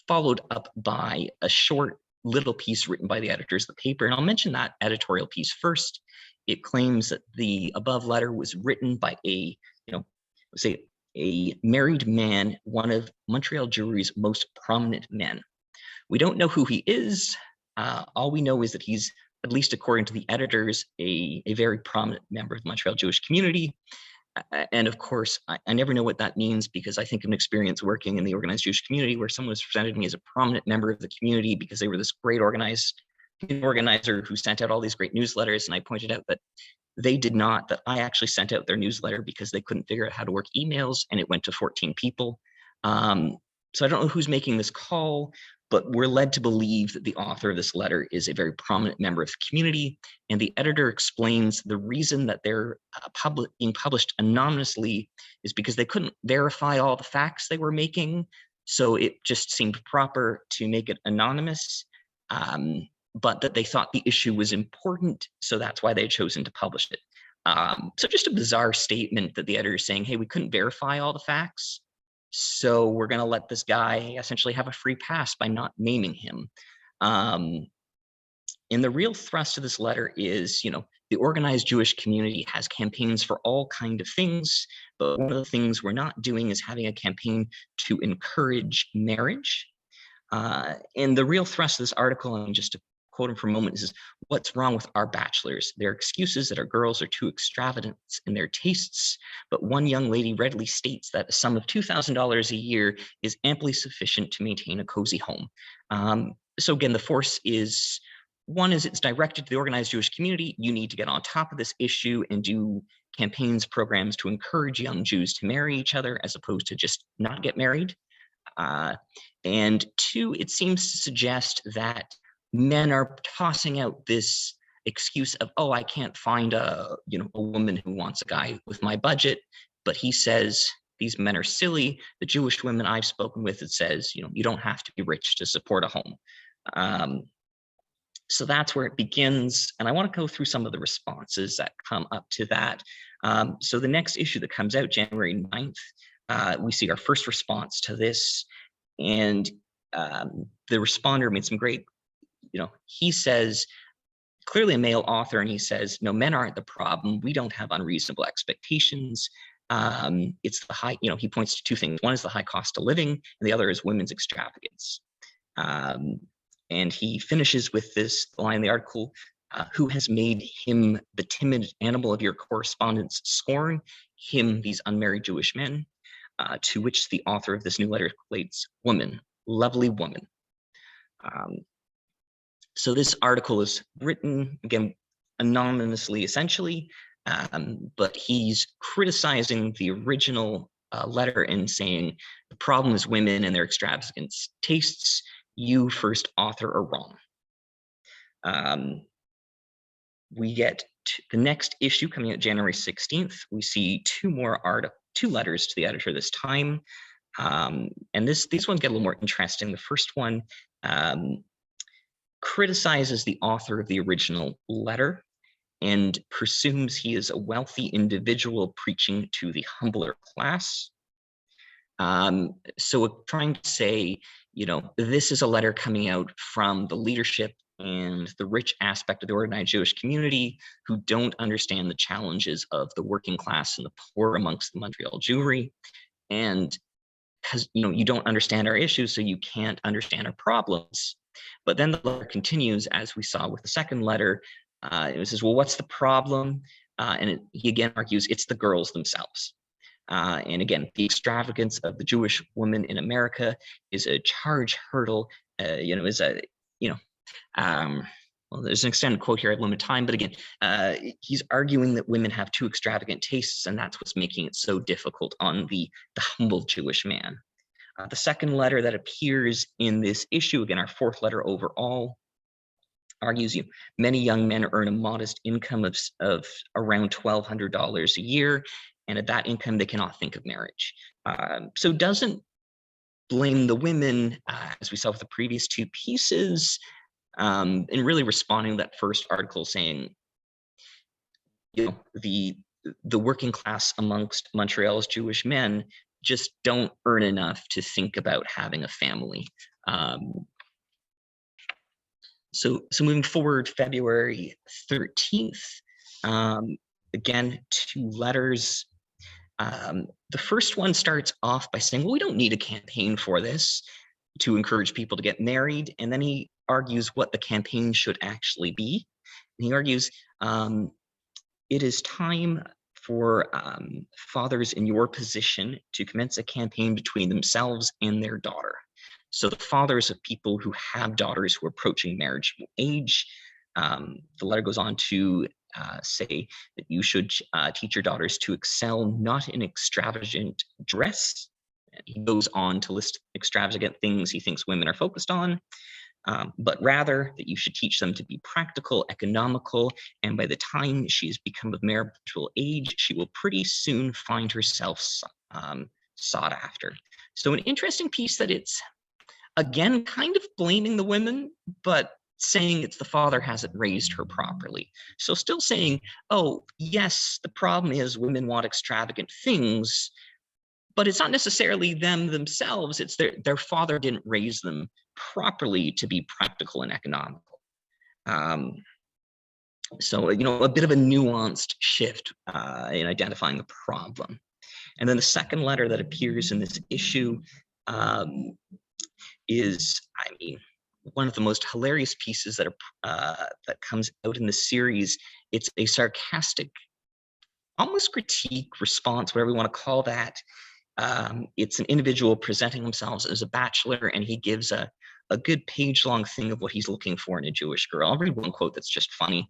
Speaker 5: followed up by a short little piece written by the editors of the paper. And I'll mention that editorial piece first. It claims that the above letter was written by a, say, a married man, one of Montreal Jewry's most prominent men. We don't know who he is. All we know is that he's, at least according to the editors, a very prominent member of the Montreal Jewish community. And of course, I never know what that means, because I think of an experience working in the organized Jewish community where someone was presented to me as a prominent member of the community because they were this great organizer who sent out all these great newsletters. And I pointed out that they did not, that I actually sent out their newsletter because they couldn't figure out how to work emails, and it went to 14 people. So I don't know who's making this call, but we're led to believe that the author of this letter is a very prominent member of the community. And the editor explains the reason that they're being published anonymously is because they couldn't verify all the facts they were making. So it just seemed proper to make it anonymous, but that they thought the issue was important. So that's why they had chosen to publish it. So just a bizarre statement that the editor is saying, hey, we couldn't verify all the facts, so we're going to let this guy essentially have a free pass by not naming him. And the real thrust of this letter is, the organized Jewish community has campaigns for all kinds of things, but one of the things we're not doing is having a campaign to encourage marriage. And the real thrust of this article, and just to quote him for a moment, is what's wrong with our bachelors? Their excuses that our girls are too extravagant in their tastes, but one young lady readily states that a sum of $2,000 a year is amply sufficient to maintain a cozy home. So again, the force is, one is it's directed to the organized Jewish community. You need to get on top of this issue and do campaigns, programs to encourage young Jews to marry each other as opposed to just not get married. And two, it seems to suggest that men are tossing out this excuse of, oh, I can't find a woman who wants a guy with my budget. But he says these men are silly. The Jewish women I've spoken with, it says, you don't have to be rich to support a home. So that's where it begins. And I want to go through some of the responses that come up to that. So the next issue that comes out January 9th, we see our first response to this. And the responder made some great, he says, clearly a male author, and he says, no, men aren't the problem. We don't have unreasonable expectations. It's the high, he points to two things. One is the high cost of living, and the other is women's extravagance. And he finishes with this line in the article, who has made him the timid animal of your correspondence scorn, him, these unmarried Jewish men, to which the author of this new letter relates, woman, lovely woman. So this article is written, again, anonymously, essentially, but he's criticizing the original letter and saying, the problem is women and their extravagant tastes. You, first author, are wrong. We get the next issue coming out January 16th. We see two letters to the editor this time. And these ones get a little more interesting. The first one criticizes the author of the original letter and presumes he is a wealthy individual preaching to the humbler class. So we're trying to say, this is a letter coming out from the leadership and the rich aspect of the organized Jewish community who don't understand the challenges of the working class and the poor amongst the Montreal Jewry. And because, you don't understand our issues, so you can't understand our problems. But then the letter continues, as we saw with the second letter. It says, well, what's the problem? He again argues it's the girls themselves. And again, the extravagance of the Jewish woman in America is a charge hurdle, well, there's an extended quote here, I have limited time, but again, he's arguing that women have too extravagant tastes, and that's what's making it so difficult on the humble Jewish man. The second letter that appears in this issue, again, our fourth letter overall, argues many young men earn a modest income of around $1,200 a year, and at that income, they cannot think of marriage. So doesn't blame the women, as we saw with the previous two pieces, and really responding to that first article saying, the working class amongst Montreal's Jewish men just don't earn enough to think about having a family. So moving forward, February 13th, again, two letters. The first one starts off by saying, well, we don't need a campaign for this to encourage people to get married. And then he argues what the campaign should actually be. And he argues, it is time for fathers in your position to commence a campaign between themselves and their daughter. So the fathers of people who have daughters who are approaching marriageable age. The letter goes on to say that you should teach your daughters to excel not in extravagant dress. He goes on to list extravagant things he thinks women are focused on, but rather that you should teach them to be practical, economical, and by the time she has become of marriageable age, she will pretty soon find herself sought after. So an interesting piece that it's, again, kind of blaming the women, but saying it's the father hasn't raised her properly. So still saying, oh, yes, the problem is women want extravagant things, but it's not necessarily them themselves. It's their father didn't raise them properly to be practical and economical. So, a bit of a nuanced shift in identifying the problem. And then the second letter that appears in this issue is, one of the most hilarious pieces that comes out in the series. It's a sarcastic, almost critique, response, whatever you want to call that. It's an individual presenting themselves as a bachelor, and he gives a good page-long thing of what he's looking for in a Jewish girl. I'll read one quote that's just funny.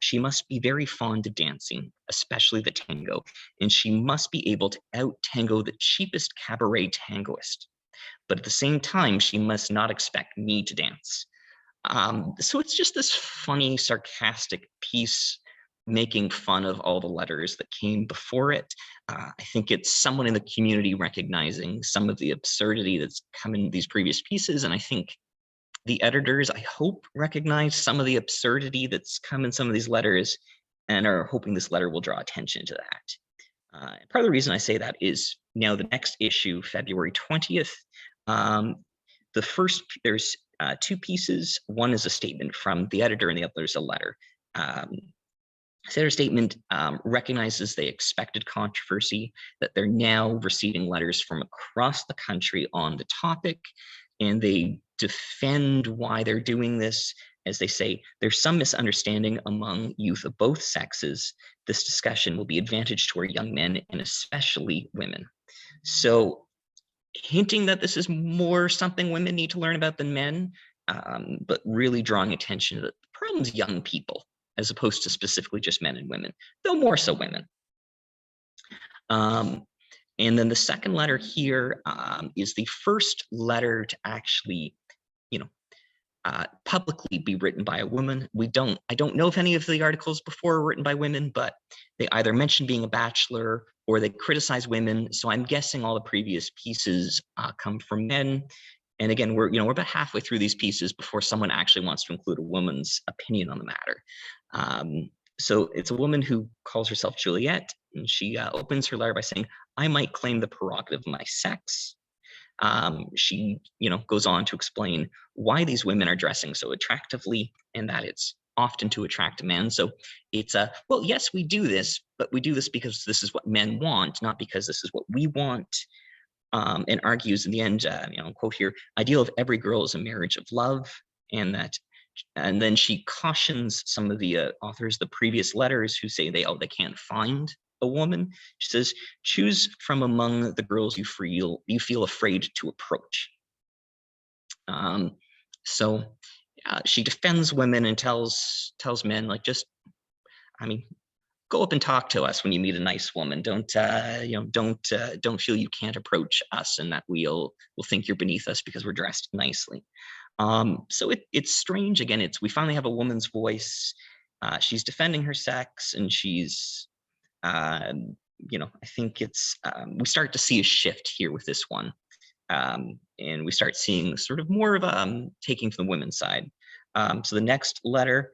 Speaker 5: She must be very fond of dancing, especially the tango, and she must be able to out-tango the cheapest cabaret tangoist. But at the same time, she must not expect me to dance. So it's just this funny, sarcastic piece making fun of all the letters that came before it. I think it's someone in the community recognizing some of the absurdity that's come in these previous pieces. And I think the editors, I hope, recognize some of the absurdity that's come in some of these letters and are hoping this letter will draw attention to that. Part of the reason I say that is now the next issue, February 20th, there's two pieces. One is a statement from the editor and the other is a letter. Their statement recognizes they expected controversy, that they're now receiving letters from across the country on the topic, and they defend why they're doing this. As they say, there's some misunderstanding among youth of both sexes. This discussion will be advantage to our young men and especially women. So hinting that this is more something women need to learn about than men, but really drawing attention to the problem's young people, as opposed to specifically just men and women, though more so women. And then the second letter here is the first letter to actually, publicly be written by a woman. I don't know if any of the articles before were written by women, but they either mention being a bachelor or they criticize women. So I'm guessing all the previous pieces come from men. And again, we're about halfway through these pieces before someone actually wants to include a woman's opinion on the matter. So it's a woman who calls herself Juliet, and she opens her letter by saying, I might claim the prerogative of my sex. She, goes on to explain why these women are dressing so attractively and that it's often to attract men. So it's well, yes, we do this, but we do this because this is what men want, not because this is what we want. And argues in the end, quote here, ideal of every girl is a marriage of love, and then she cautions some of the authors, the previous letters, who say they can't find a woman. She says, choose from among the girls you feel afraid to approach. So she defends women and tells men, like, just, go up and talk to us when you meet a nice woman. Don't feel you can't approach us and that we'll think you're beneath us because we're dressed nicely. So it's strange. Again, we finally have a woman's voice. She's defending her sex, and she's, I think it's, we start to see a shift here with this one. And we start seeing sort of more of taking from the women's side. So the next letter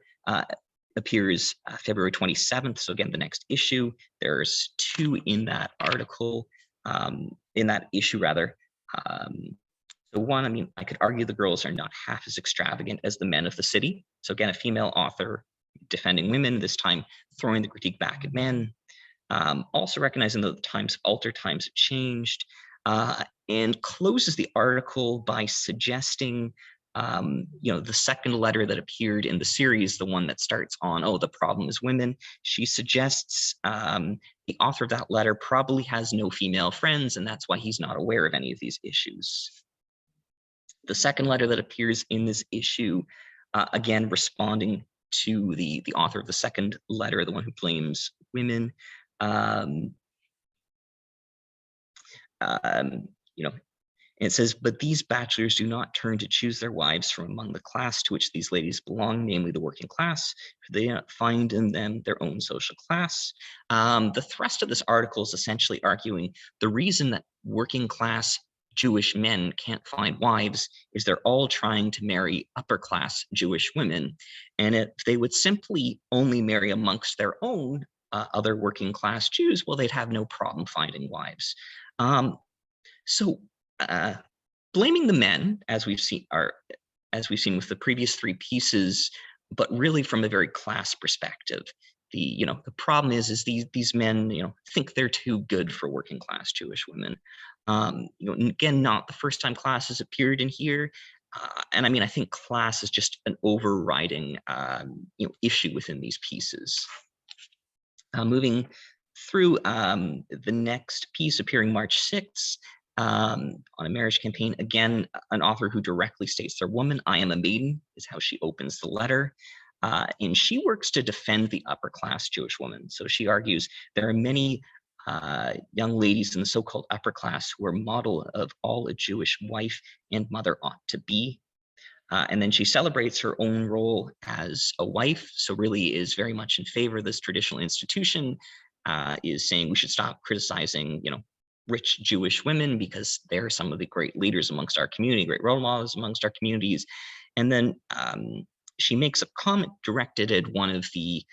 Speaker 5: appears February 27th. So again, the next issue, there's two in that article, in that issue rather. So one, I could argue the girls are not half as extravagant as the men of the city. So again, a female author defending women, this time throwing the critique back at men. Also recognizing that the times have altered, times have changed, and closes the article by suggesting, the second letter that appeared in the series, the one that starts on, oh, the problem is women. She suggests the author of that letter probably has no female friends, and that's why he's not aware of any of these issues. The second letter that appears in this issue, again, responding to the author of the second letter, the one who blames women, it says, but these bachelors do not turn to choose their wives from among the class to which these ladies belong, namely the working class, for they do not find in them their own social class. The thrust of this article is essentially arguing the reason that working class Jewish men can't find wives is they're all trying to marry upper class Jewish women. And if they would simply only marry amongst their own other working class Jews, well, they'd have no problem finding wives. So blaming the men, as we've seen with the previous three pieces, but really from a very class perspective. The problem is these men think they're too good for working class Jewish women. Again, not the first time class has appeared in here, and I think class is just an overriding issue within these pieces. Moving through the next piece appearing March 6th, on a marriage campaign, again, an author who directly states they're woman. I am a maiden is how she opens the letter. And she works to defend the upper class Jewish woman. So she argues there are many young ladies in the so-called upper class who are model of all a Jewish wife and mother ought to be. And then she celebrates her own role as a wife, so really is very much in favor of this traditional institution, is saying we should stop criticizing, rich Jewish women because they're some of the great leaders amongst our community, great role models amongst our communities. And then she makes a comment directed at one of the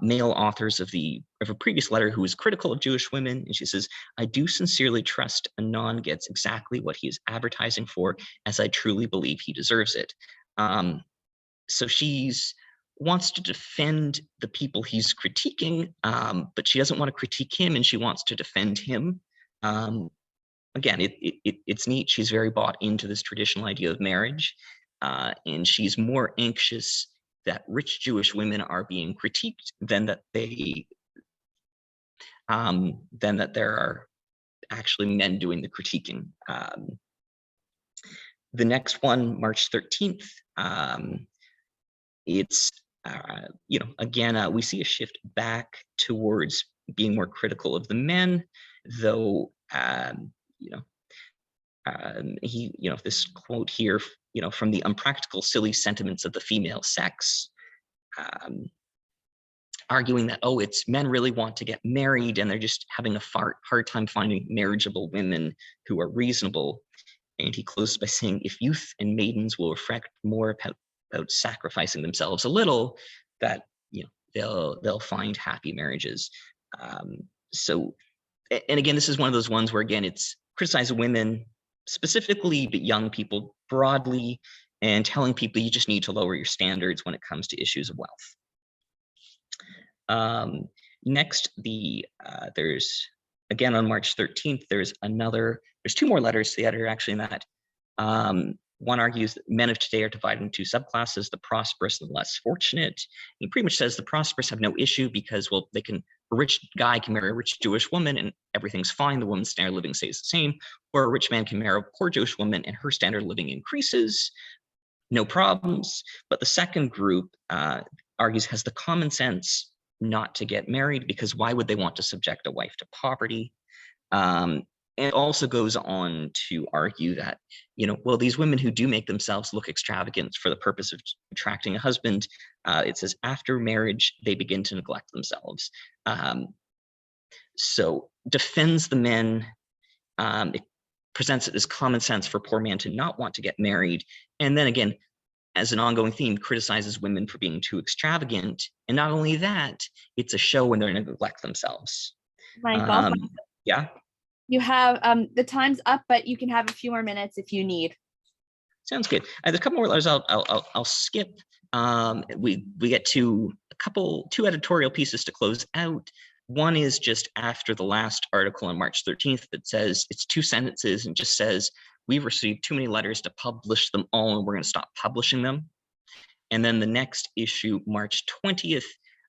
Speaker 5: male authors of a previous letter who was critical of Jewish women. And she says, I do sincerely trust Anon gets exactly what he is advertising for, as I truly believe he deserves it. So she's wants to defend the people he's critiquing, but she doesn't want to critique him, and she wants to defend him. Again, it's neat. She's very bought into this traditional idea of marriage, and she's more anxious that rich Jewish women are being critiqued than that there are actually men doing the critiquing. The next one, March 13th, it's again, we see a shift back towards being more critical of the men, though this quote here, from the unpractical, silly sentiments of the female sex, arguing that, oh, it's men really want to get married and they're just having a hard time finding marriageable women who are reasonable. And he closes by saying, if youth and maidens will reflect more about sacrificing themselves a little, that they'll find happy marriages. So, and again, this is one of those ones where, again, it's criticizing women specifically, but young people broadly, and telling people you just need to lower your standards when it comes to issues of wealth. Next, there's, again, on March 13th, there's two more letters to the editor actually in that. One argues that men of today are divided into two subclasses, the prosperous and the less fortunate. He pretty much says the prosperous have no issue because, well, a rich guy can marry a rich Jewish woman and everything's fine. The woman's standard of living stays the same. Or a rich man can marry a poor Jewish woman and her standard of living increases. No problems. But the second group argues has the common sense not to get married because why would they want to subject a wife to poverty? And also goes on to argue that, well, these women who do make themselves look extravagant for the purpose of attracting a husband, it says after marriage, they begin to neglect themselves. So defends the men, it presents it as common sense for a poor man to not want to get married. And then again, as an ongoing theme, criticizes women for being too extravagant. And not only that, it's a show when they neglect themselves. Yeah.
Speaker 1: You have the time's up, but you can have a few more minutes if you need.
Speaker 5: Sounds good. There's a couple more letters I'll skip. We get to two editorial pieces to close out. One is just after the last article on March 13th that says, it's 2 sentences and just says, we've received too many letters to publish them all and we're going to stop publishing them. And then the next issue, March 20th,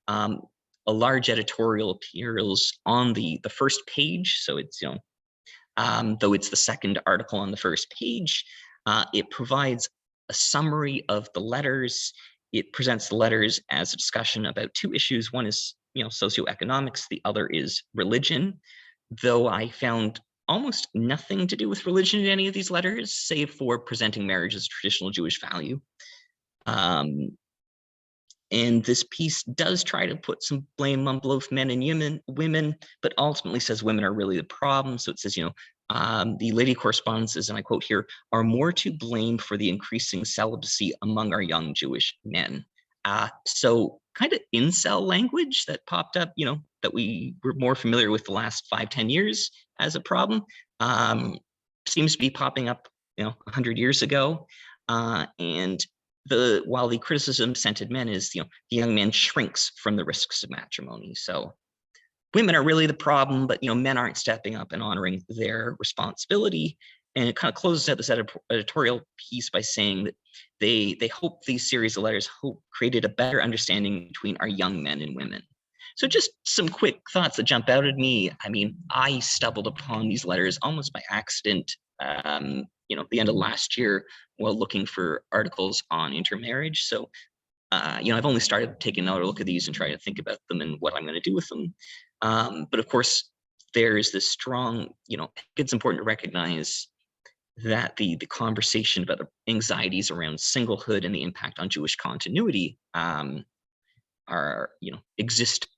Speaker 5: a large editorial appears on the first page. So it's, though it's the second article on the first page, it provides a summary of the letters. It presents the letters as a discussion about 2 issues. One is, socioeconomics. The other is religion, though I found almost nothing to do with religion in any of these letters, save for presenting marriage as a traditional Jewish value. And this piece does try to put some blame on both men and women, but ultimately says women are really the problem. So it says, the lady correspondences, and I quote here, are more to blame for the increasing celibacy among our young Jewish men. So kind of incel language that popped up, that we were more familiar with the last 5-10 years as a problem, seems to be popping up, 100 years ago. And while the criticism sent at men is, the young man shrinks from the risks of matrimony. So women are really the problem, but, men aren't stepping up and honoring their responsibility. And it kind of closes out this editorial piece by saying that they hope these series of letters created a better understanding between our young men and women. So just some quick thoughts that jump out at me. I mean, I stumbled upon these letters almost by accident, the end of last year while looking for articles on intermarriage. So, I've only started taking another look at these and trying to think about them and what I'm going to do with them. But of course, there's this strong, it's important to recognize that the conversation about the anxieties around singlehood and the impact on Jewish continuity exist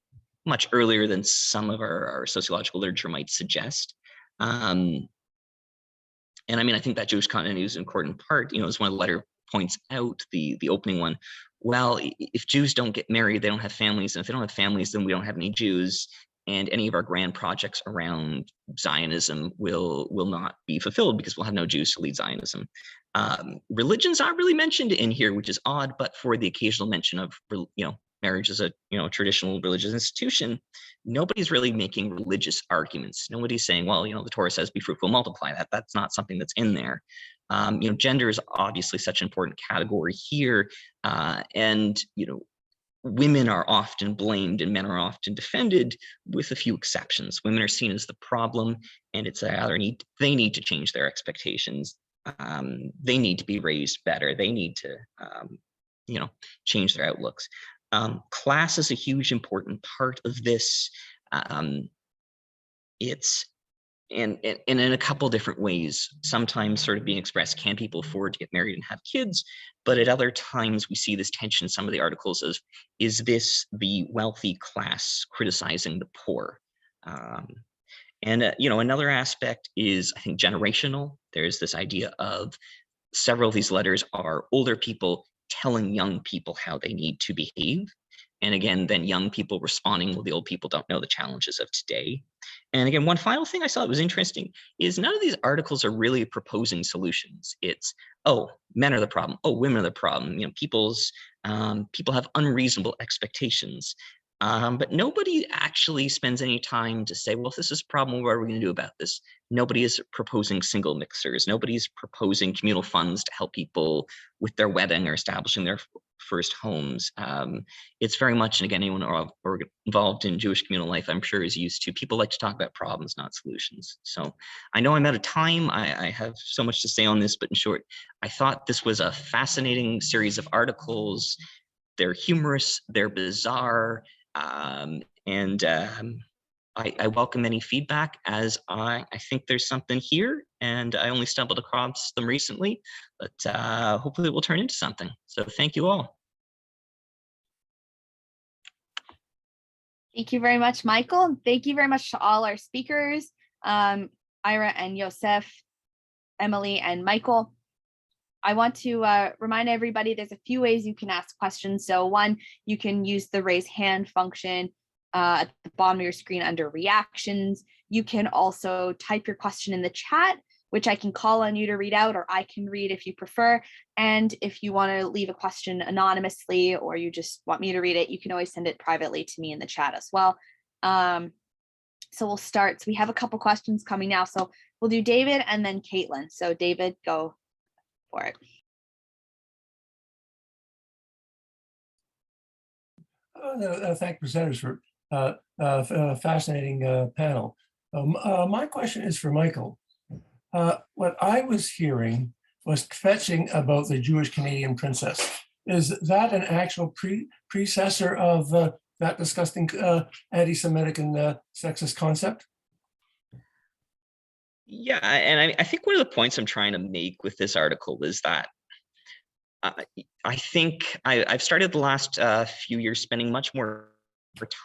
Speaker 5: much earlier than some of our sociological literature might suggest. And I mean, I think that Jewish continuity is an important part, as one of the letter points out, the opening one. Well, if Jews don't get married, they don't have families. And if they don't have families, then we don't have any Jews. And any of our grand projects around Zionism will not be fulfilled because we'll have no Jews to lead Zionism. Religion's not really mentioned in here, which is odd, but for the occasional mention of, marriage as a traditional religious institution, nobody's really making religious arguments. Nobody's saying, well, the Torah says be fruitful, multiply. That's not something that's in there. Gender is obviously such an important category here, and women are often blamed and men are often defended, with a few exceptions. Women are seen as the problem, and it's they need to change their expectations. They need to be raised better. They need to change their outlooks. Class is a huge important part of this. It's and in a couple different ways, sometimes sort of being expressed, can people afford to get married and have kids? But at other times we see this tension in some of the articles of, is this the wealthy class criticizing the poor? Another aspect is, I think, generational. There's this idea of several of these letters are older people telling young people how they need to behave. And again, then young people responding, well, the old people don't know the challenges of today. And again, one final thing I saw that was interesting is none of these articles are really proposing solutions. It's, oh, men are the problem. Oh, women are the problem. People have unreasonable expectations. But nobody actually spends any time to say, well, if this is a problem, what are we going to do about this? Nobody is proposing single mixers. Nobody's proposing communal funds to help people with their wedding or establishing their first homes. It's very much, and again, anyone involved in Jewish communal life, I'm sure, is used to, people like to talk about problems, not solutions. So I know I'm out of time. I have so much to say on this, but in short, I thought this was a fascinating series of articles. They're humorous, they're bizarre, I welcome any feedback, as I think there's something here, and I only stumbled across them recently, but hopefully it will turn into something. So thank you all.
Speaker 1: Thank you very much, Michael. Thank you very much to all our speakers, Ira and Yosef, Emily and Michael. I want to remind everybody there's a few ways you can ask questions. So one, you can use the raise hand function at the bottom of your screen under reactions. You can also type your question in the chat, which I can call on you to read out, or I can read if you prefer. And if you want to leave a question anonymously, or you just want me to read it, you can always send it privately to me in the chat as well. So we'll start. So we have a couple questions coming now. So we'll do David and then Caitlin. So David, go for it.
Speaker 7: Thank presenters for a fascinating panel. My question is for Michael. What I was hearing was fetching about the Jewish Canadian princess. Is that an actual predecessor of that disgusting anti-Semitic and sexist concept?
Speaker 5: Yeah, and I think one of the points I'm trying to make with this article is that I think I've started the last few years spending much more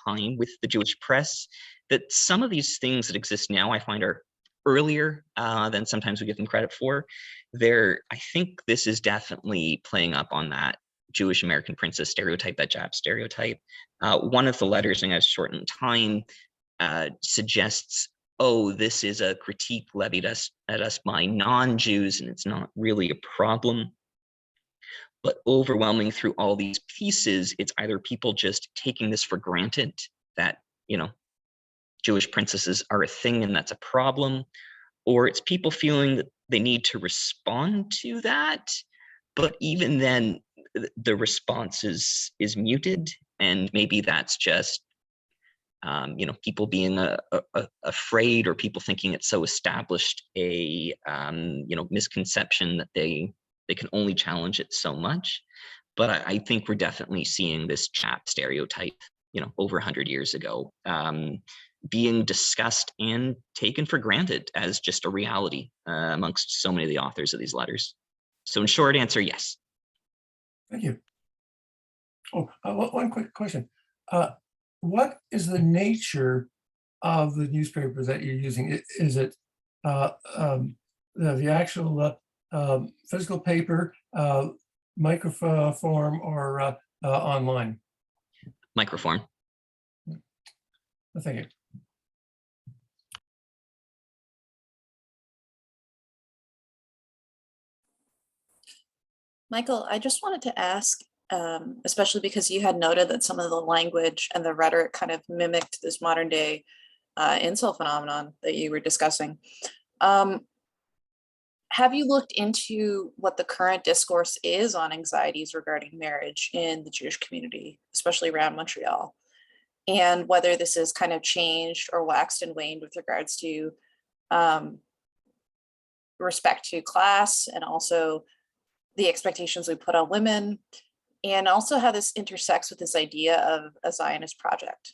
Speaker 5: time with the Jewish press, that some of these things that exist now I find are earlier than sometimes we give them credit for. I think this is definitely playing up on that Jewish American princess stereotype, that Jap stereotype. One of the letters, and as short in time, suggests, oh, this is a critique levied at us by non-Jews, and it's not really a problem. But overwhelming through all these pieces, it's either people just taking this for granted that, Jewish princesses are a thing and that's a problem, or it's people feeling that they need to respond to that. But even then, the response is muted, and maybe that's just people being afraid, or people thinking it's so established a misconception that they can only challenge it so much. But I think we're definitely seeing this Jap stereotype, over 100 years ago, being discussed and taken for granted as just a reality amongst so many of the authors of these letters. So in short answer, yes.
Speaker 7: Thank you. Oh, one quick question. What is the nature of the newspaper that you're using? Is it the actual physical paper, microform, or online?
Speaker 5: Microform.
Speaker 7: Thank you.
Speaker 8: Michael, I just wanted to ask, especially because you had noted that some of the language and the rhetoric kind of mimicked this modern day incel phenomenon that you were discussing. Have you looked into what the current discourse is on anxieties regarding marriage in the Jewish community, especially around Montreal, and whether this has kind of changed or waxed and waned with regards to respect to class, and also the expectations we put on women, and also how this intersects with this idea of a Zionist project?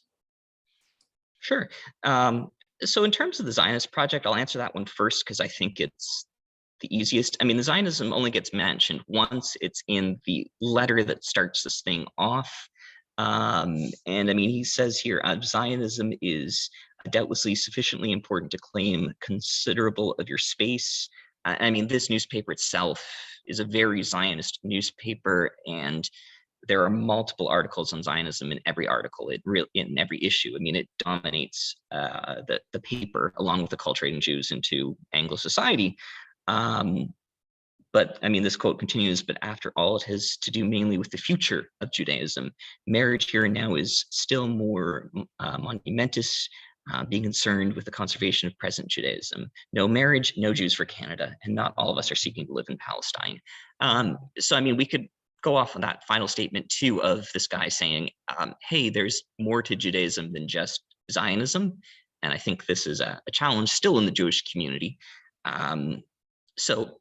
Speaker 5: Sure. So in terms of the Zionist project, I'll answer that one first because I think it's the easiest. I mean, the Zionism only gets mentioned once. It's in the letter that starts this thing off. And I mean, he says here, Zionism is doubtlessly sufficiently important to claim considerable of your space. I mean, this newspaper itself is a very Zionist newspaper, and there are multiple articles on Zionism in every article, in every issue. I mean, it dominates the paper, along with acculturating Jews into Anglo society. But I mean, this quote continues, but after all, it has to do mainly with the future of Judaism. Marriage here and now is still more monumentous, being concerned with the conservation of present Judaism. No marriage, no Jews for Canada, and not all of us are seeking to live in Palestine. So, I mean, we could go off on that final statement too of this guy saying, hey, there's more to Judaism than just Zionism. And I think this is a challenge still in the Jewish community. So,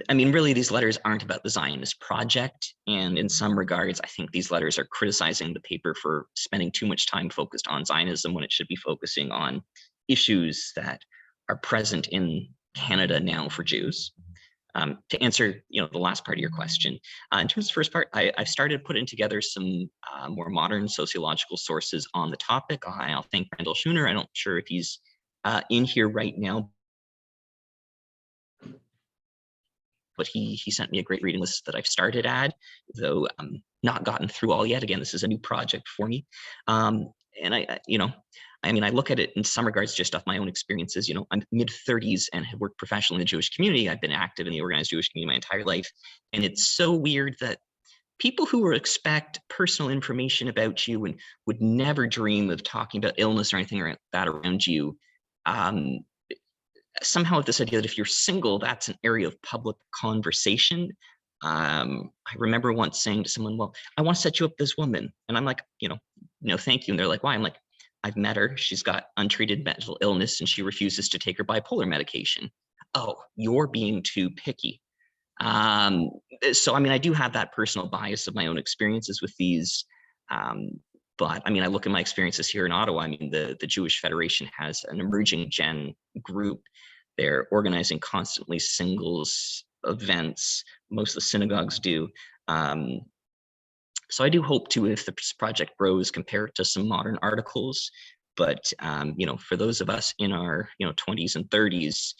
Speaker 5: I mean, really, these letters aren't about the Zionist project. And in some regards, I think these letters are criticizing the paper for spending too much time focused on Zionism when it should be focusing on issues that are present in Canada now for Jews. To answer, the last part of your question, in terms of the first part, I've started putting together some more modern sociological sources on the topic. I'll thank Randall Schooner. I'm not sure if he's in here right now, but he sent me a great reading list that I've started at, though not gotten through all yet. Again, this is a new project for me. And I look at it in some regards just off my own experiences. I'm mid-30s and have worked professionally in the Jewish community. I've been active in the organized Jewish community my entire life. And it's so weird that people who expect personal information about you and would never dream of talking about illness or anything like that around you, somehow have this idea that if you're single, that's an area of public conversation. I remember once saying to someone, well, I want to set you up with this woman. And I'm like, no, thank you. And they're like, why? I'm like, I've met her. She's got untreated mental illness and she refuses to take her bipolar medication. Oh, you're being too picky. So, I mean, I do have that personal bias of my own experiences with these. But I mean, I look at my experiences here in Ottawa. I mean, the Jewish Federation has an emerging gen group. They're organizing constantly singles events. Most of the synagogues do. So I do hope to, if this project grows, compare it to some modern articles. But for those of us in our 20s and 30s,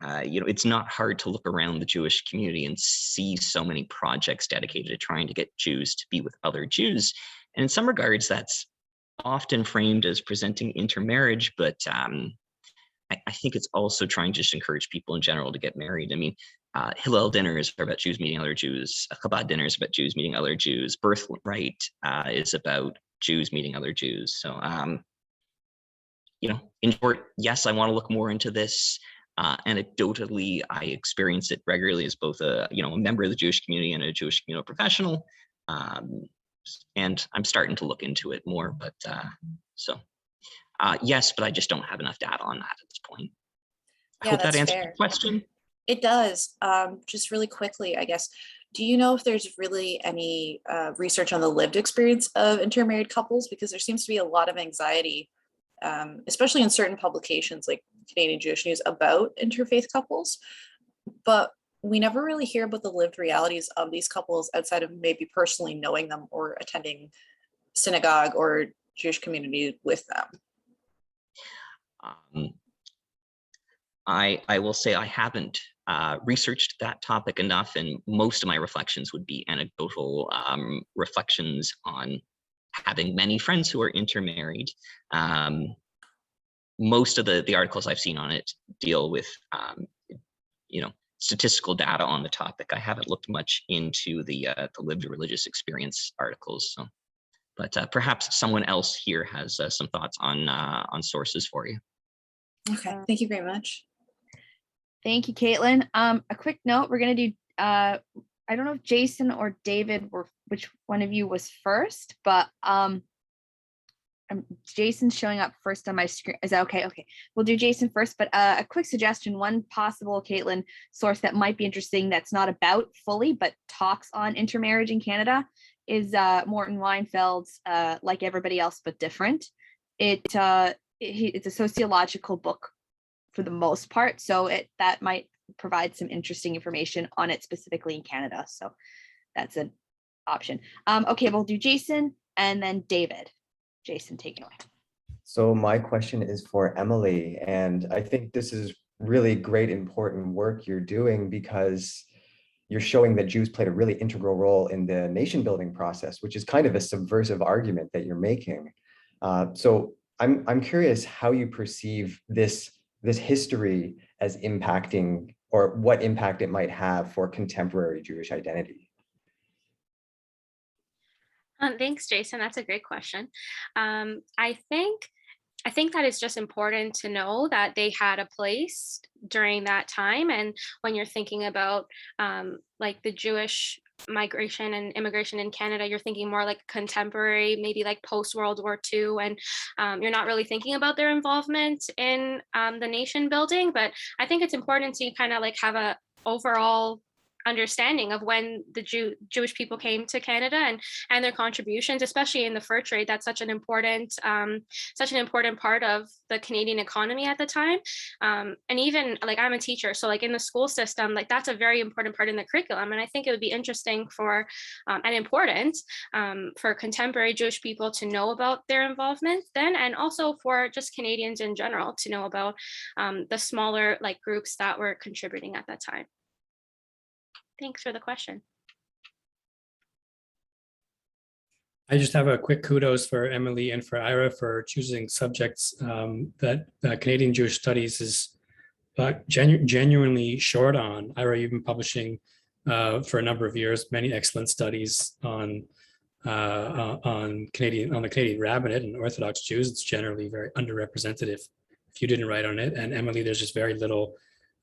Speaker 5: it's not hard to look around the Jewish community and see so many projects dedicated to trying to get Jews to be with other Jews. And in some regards, that's often framed as presenting intermarriage, but I think it's also trying to just encourage people in general to get married. I mean, Hillel dinners are about Jews meeting other Jews. Chabad dinners about Jews meeting other Jews. Birthright is about Jews meeting other Jews. So, in short, yes, I want to look more into this. Anecdotally, I experience it regularly as both a member of the Jewish community and a Jewish professional. And I'm starting to look into it more, but yes, but I just don't have enough data on that at this point. I hope that
Speaker 8: that's
Speaker 5: answers
Speaker 8: fair.
Speaker 5: your question.
Speaker 8: It does. Just really quickly, I guess, do you know if there's really any research on the lived experience of intermarried couples? Because there seems to be a lot of anxiety, especially in certain publications like Canadian Jewish News, about interfaith couples. But we never really hear about the lived realities of these couples outside of maybe personally knowing them or attending synagogue or Jewish community with them.
Speaker 5: I will say I haven't researched that topic enough, and most of my reflections would be anecdotal reflections on having many friends who are intermarried. Most of the articles I've seen on it deal with statistical data on the topic. I haven't looked much into the lived religious experience articles. So, but perhaps someone else here has some thoughts on sources for you.
Speaker 8: Okay, thank you very much.
Speaker 1: Thank you, Caitlin. A quick note, we're going to do, I don't know if Jason or David which one of you was first, but Jason's showing up first on my screen. Is that okay? Okay, we'll do Jason first, but a quick suggestion, one possible, Caitlin, source that might be interesting that's not about fully, but talks on intermarriage in Canada is Morton Weinfeld's Like Everybody Else But Different. It's a sociological book for the most part, so that might provide some interesting information on it specifically in Canada. So that's an option. Okay, we'll do Jason and then David. Jason, take it away.
Speaker 9: So my question is for Emily, and I think this is really great, important work you're doing because you're showing that Jews played a really integral role in the nation building process, which is kind of a subversive argument that you're making. So I'm curious how you perceive this history as impacting, or what impact it might have for contemporary Jewish identity.
Speaker 4: Thanks, Jason. That's a great question. I think that it's just important to know that they had a place during that time. And when you're thinking about like the Jewish migration and immigration in Canada, you're thinking more like contemporary, maybe like post-World War II, and you're not really thinking about their involvement in the nation building. But I think it's important to kind of like have a overall understanding of when the Jewish people came to Canada and their contributions, especially in the fur trade. That's such an important part of the Canadian economy at the time. And even like I'm a teacher, so like in the school system, like that's a very important part in the curriculum. And I think it would be interesting for and important for contemporary Jewish people to know about their involvement then, and also for just Canadians in general to know about the smaller like groups that were contributing at that time. Thanks for the question.
Speaker 10: I just have a quick kudos for Emily and for Ira for choosing subjects that Canadian Jewish Studies is genuinely short on. Ira, you've been publishing for a number of years, many excellent studies on the Canadian rabbinate and Orthodox Jews. It's generally very underrepresented if you didn't write on it. And Emily, there's just very little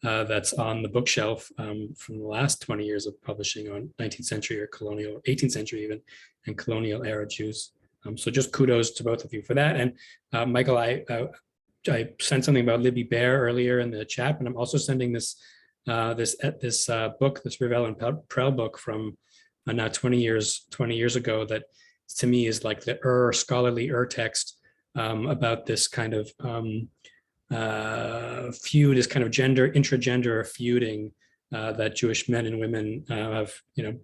Speaker 10: that's on the bookshelf from the last 20 years of publishing on 19th century or colonial, 18th century even, and colonial era Jews. So just kudos to both of you for that. And Michael, I sent something about Libby Bear earlier in the chat, and I'm also sending this book, this Revell and Prell book from now 20 years ago, that to me is like the scholarly text about this kind of feud, this kind of intragender feuding that Jewish men and women have,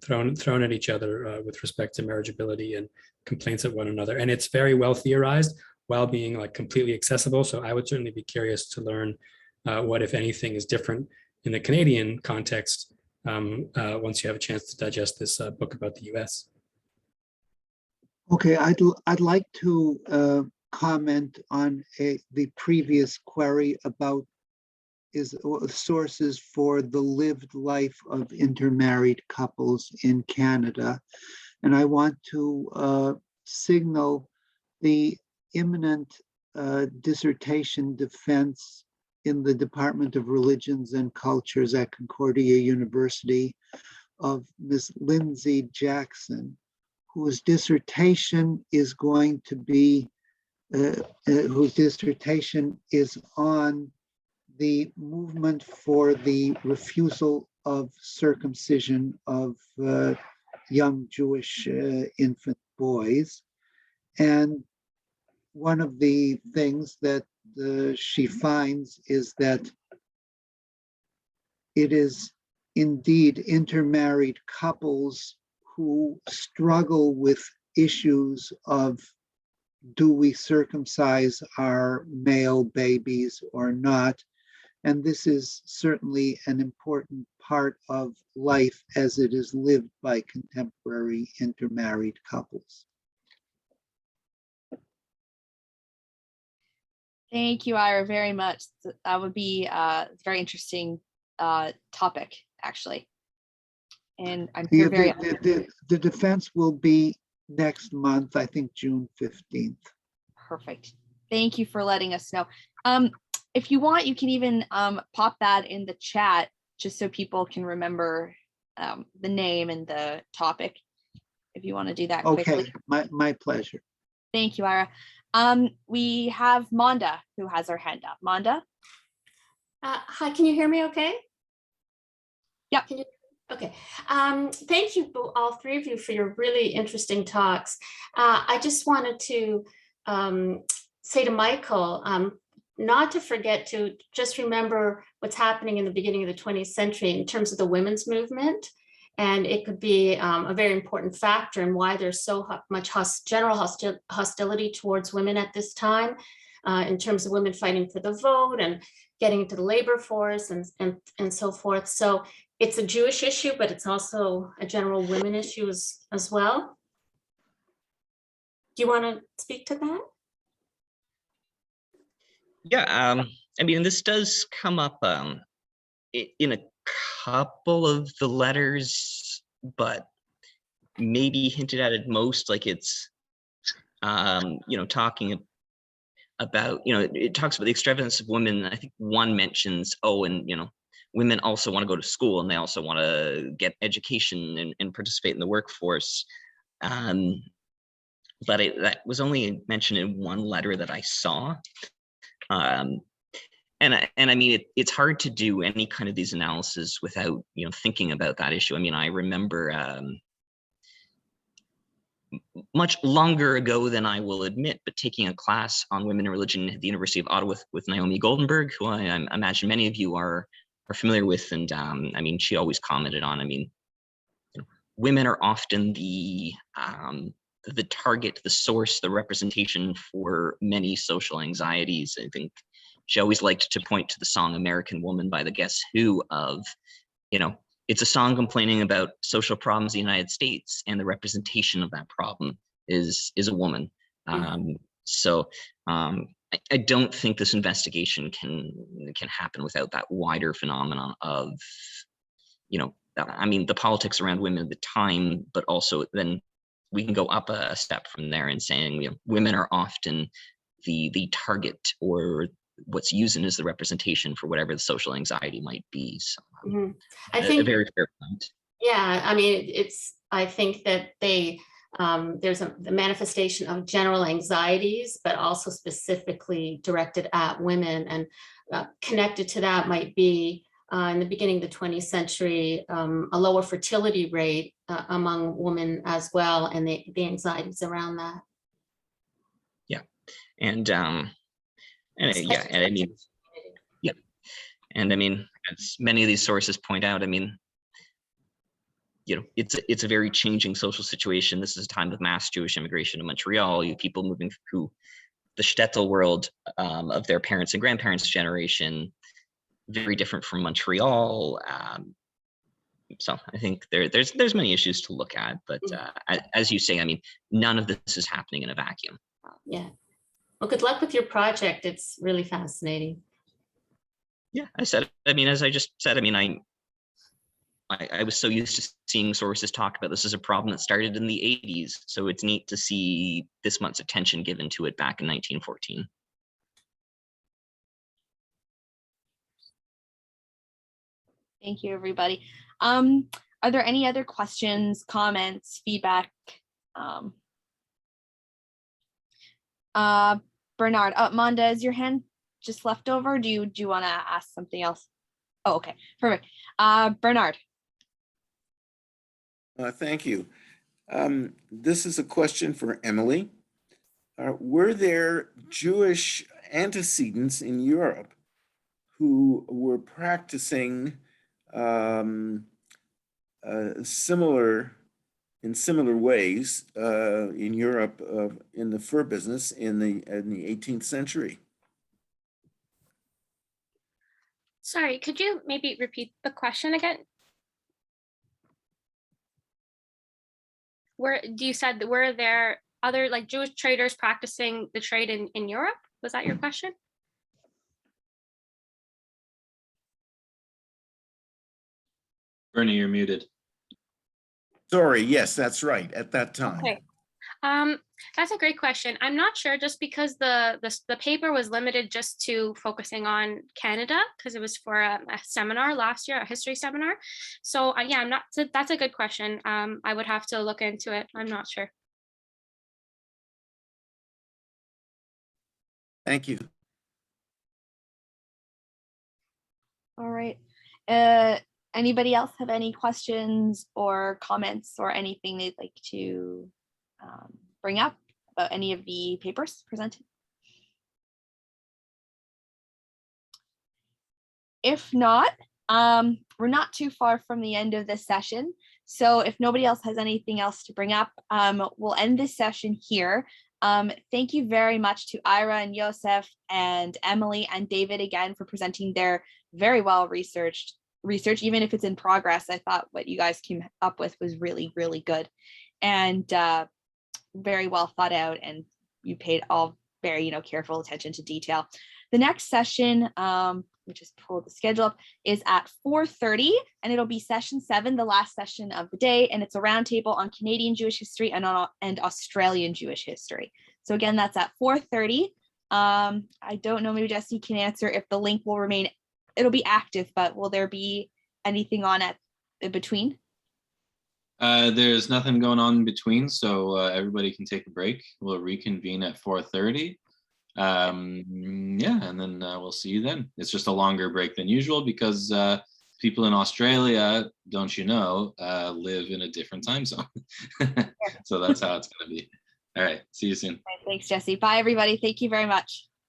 Speaker 10: thrown at each other with respect to marriageability and complaints at one another. And it's very well theorized while being like completely accessible. So I would certainly be curious to learn what, if anything, is different in the Canadian context once you have a chance to digest this book about the US.
Speaker 3: Okay, I'd like to comment on the previous query about sources for the lived life of intermarried couples in Canada. And I want to signal the imminent dissertation defense in the Department of Religions and Cultures at Concordia University of Ms. Lindsay Jackson, whose dissertation is going to be, whose dissertation is on the movement for the refusal of circumcision of young Jewish infant boys. And one of the things that she finds is that it is indeed intermarried couples who struggle with issues of, do we circumcise our male babies or not? And this is certainly an important part of life as it is lived by contemporary intermarried couples.
Speaker 1: Thank you, Ira, very much. That would be a very interesting topic, actually. And I'm here very...
Speaker 3: The defense will be next month, I think June 15th.
Speaker 1: Perfect. Thank you for letting us know. If you want, you can even pop that in the chat, just so people can remember the name and the topic, if you want to do that quickly.
Speaker 3: Okay, my pleasure.
Speaker 1: Thank you, Ira. We have Monda, who has her hand up. Monda?
Speaker 11: Hi, can you hear me okay?
Speaker 1: Yeah.
Speaker 11: Okay. Thank you, all three of you, for your really interesting talks. I just wanted to say to Michael, not to forget to just remember what's happening in the beginning of the 20th century in terms of the women's movement. And it could be a very important factor in why there's so much general hostility towards women at this time, in terms of women fighting for the vote and getting into the labor force and so forth. So it's a Jewish issue, but it's also a general women issue as well. Do you want to speak to that?
Speaker 5: Yeah, I mean, this does come up in a couple of the letters, but maybe hinted at it most, like it's, talking about, it talks about the extravagance of women. I think one mentions, women also want to go to school and they also want to get education and participate in the workforce. But that was only mentioned in one letter that I saw. And I mean, it's hard to do any kind of these analysis without, thinking about that issue. I mean, I remember much longer ago than I will admit, but taking a class on women in religion at the University of Ottawa with Naomi Goldenberg, who I imagine many of you are familiar with. And I mean, she always commented on, women are often the target, the source, the representation for many social anxieties. I think she always liked to point to the song American Woman by the Guess Who of, it's a song complaining about social problems in the United States, and the representation of that problem is a woman. So I don't think this investigation can happen without that wider phenomenon of, I mean, the politics around women at the time, but also then we can go up a step from there and saying, you know, women are often the target or what's used as the representation for whatever the social anxiety might be. So
Speaker 11: I think
Speaker 5: a very fair point.
Speaker 11: Yeah, I mean, I think that there's the manifestation of general anxieties, but also specifically directed at women, and connected to that might be in the beginning of the 20th century, a lower fertility rate among women as well, and the anxieties around that.
Speaker 5: Yeah, and I mean, yeah, and I mean, as many of these sources point out, I mean, you know, it's a very changing social situation. This is a time of mass Jewish immigration to Montreal. You people moving through the shtetl world of their parents' and grandparents' generation, very different from Montreal. So I think there's many issues to look at, but as you say, I mean, none of this is happening in a vacuum.
Speaker 11: Yeah. Well, good luck with your project. It's really fascinating.
Speaker 5: Yeah, I mean, as I just said, I mean, I was so used to seeing sources talk about this as a problem that started in the 80s. So it's neat to see this much attention given to it back in 1914.
Speaker 1: Thank you, everybody. Are there any other questions, comments, feedback? Bernard, Manda, is your hand just left over? Do you want to ask something else? Oh, okay, perfect. Bernard.
Speaker 12: Thank you. This is a question for Emily. Were there Jewish antecedents in Europe who were practicing in similar ways in Europe in the fur business in the 18th century?
Speaker 4: Sorry, could you maybe repeat the question again? You said were there other like Jewish traders practicing the trade in Europe? Was that your question?
Speaker 13: Bernie, you're muted.
Speaker 12: Sorry, yes, that's right, at that time.
Speaker 4: Okay. That's a great question. I'm not sure, just because the paper was limited just to focusing on Canada, because it was for a seminar last year, a history seminar. So yeah, I'm not. That's a good question. I would have to look into it. I'm not sure.
Speaker 12: Thank you.
Speaker 1: All right. Anybody else have any questions or comments or anything they'd like to bring up about any of the papers presented? If not, we're not too far from the end of this session. So if nobody else has anything else to bring up, we'll end this session here. Thank you very much to Ira and Yosef and Emily and David again for presenting their very well research, even if it's in progress. I thought what you guys came up with was really, really good and very well thought out, and you paid all very, careful attention to detail. The next session, which is pull the schedule up, is at 4:30, and it'll be session 7, the last session of the day, and it's a roundtable on Canadian Jewish history and Australian Jewish history. So again, that's at 4:30. I don't know, maybe Jesse can answer if the link will remain. It'll be active, but will there be anything on it in between?
Speaker 13: There's nothing going on in between, so everybody can take a break. We'll reconvene at 4:30. Yeah, and then we'll see you then. It's just a longer break than usual because people in Australia, don't you know, live in a different time zone. So that's how it's going to be. All right, see you soon.
Speaker 1: Thanks, Jesse. Bye, everybody. Thank you very much.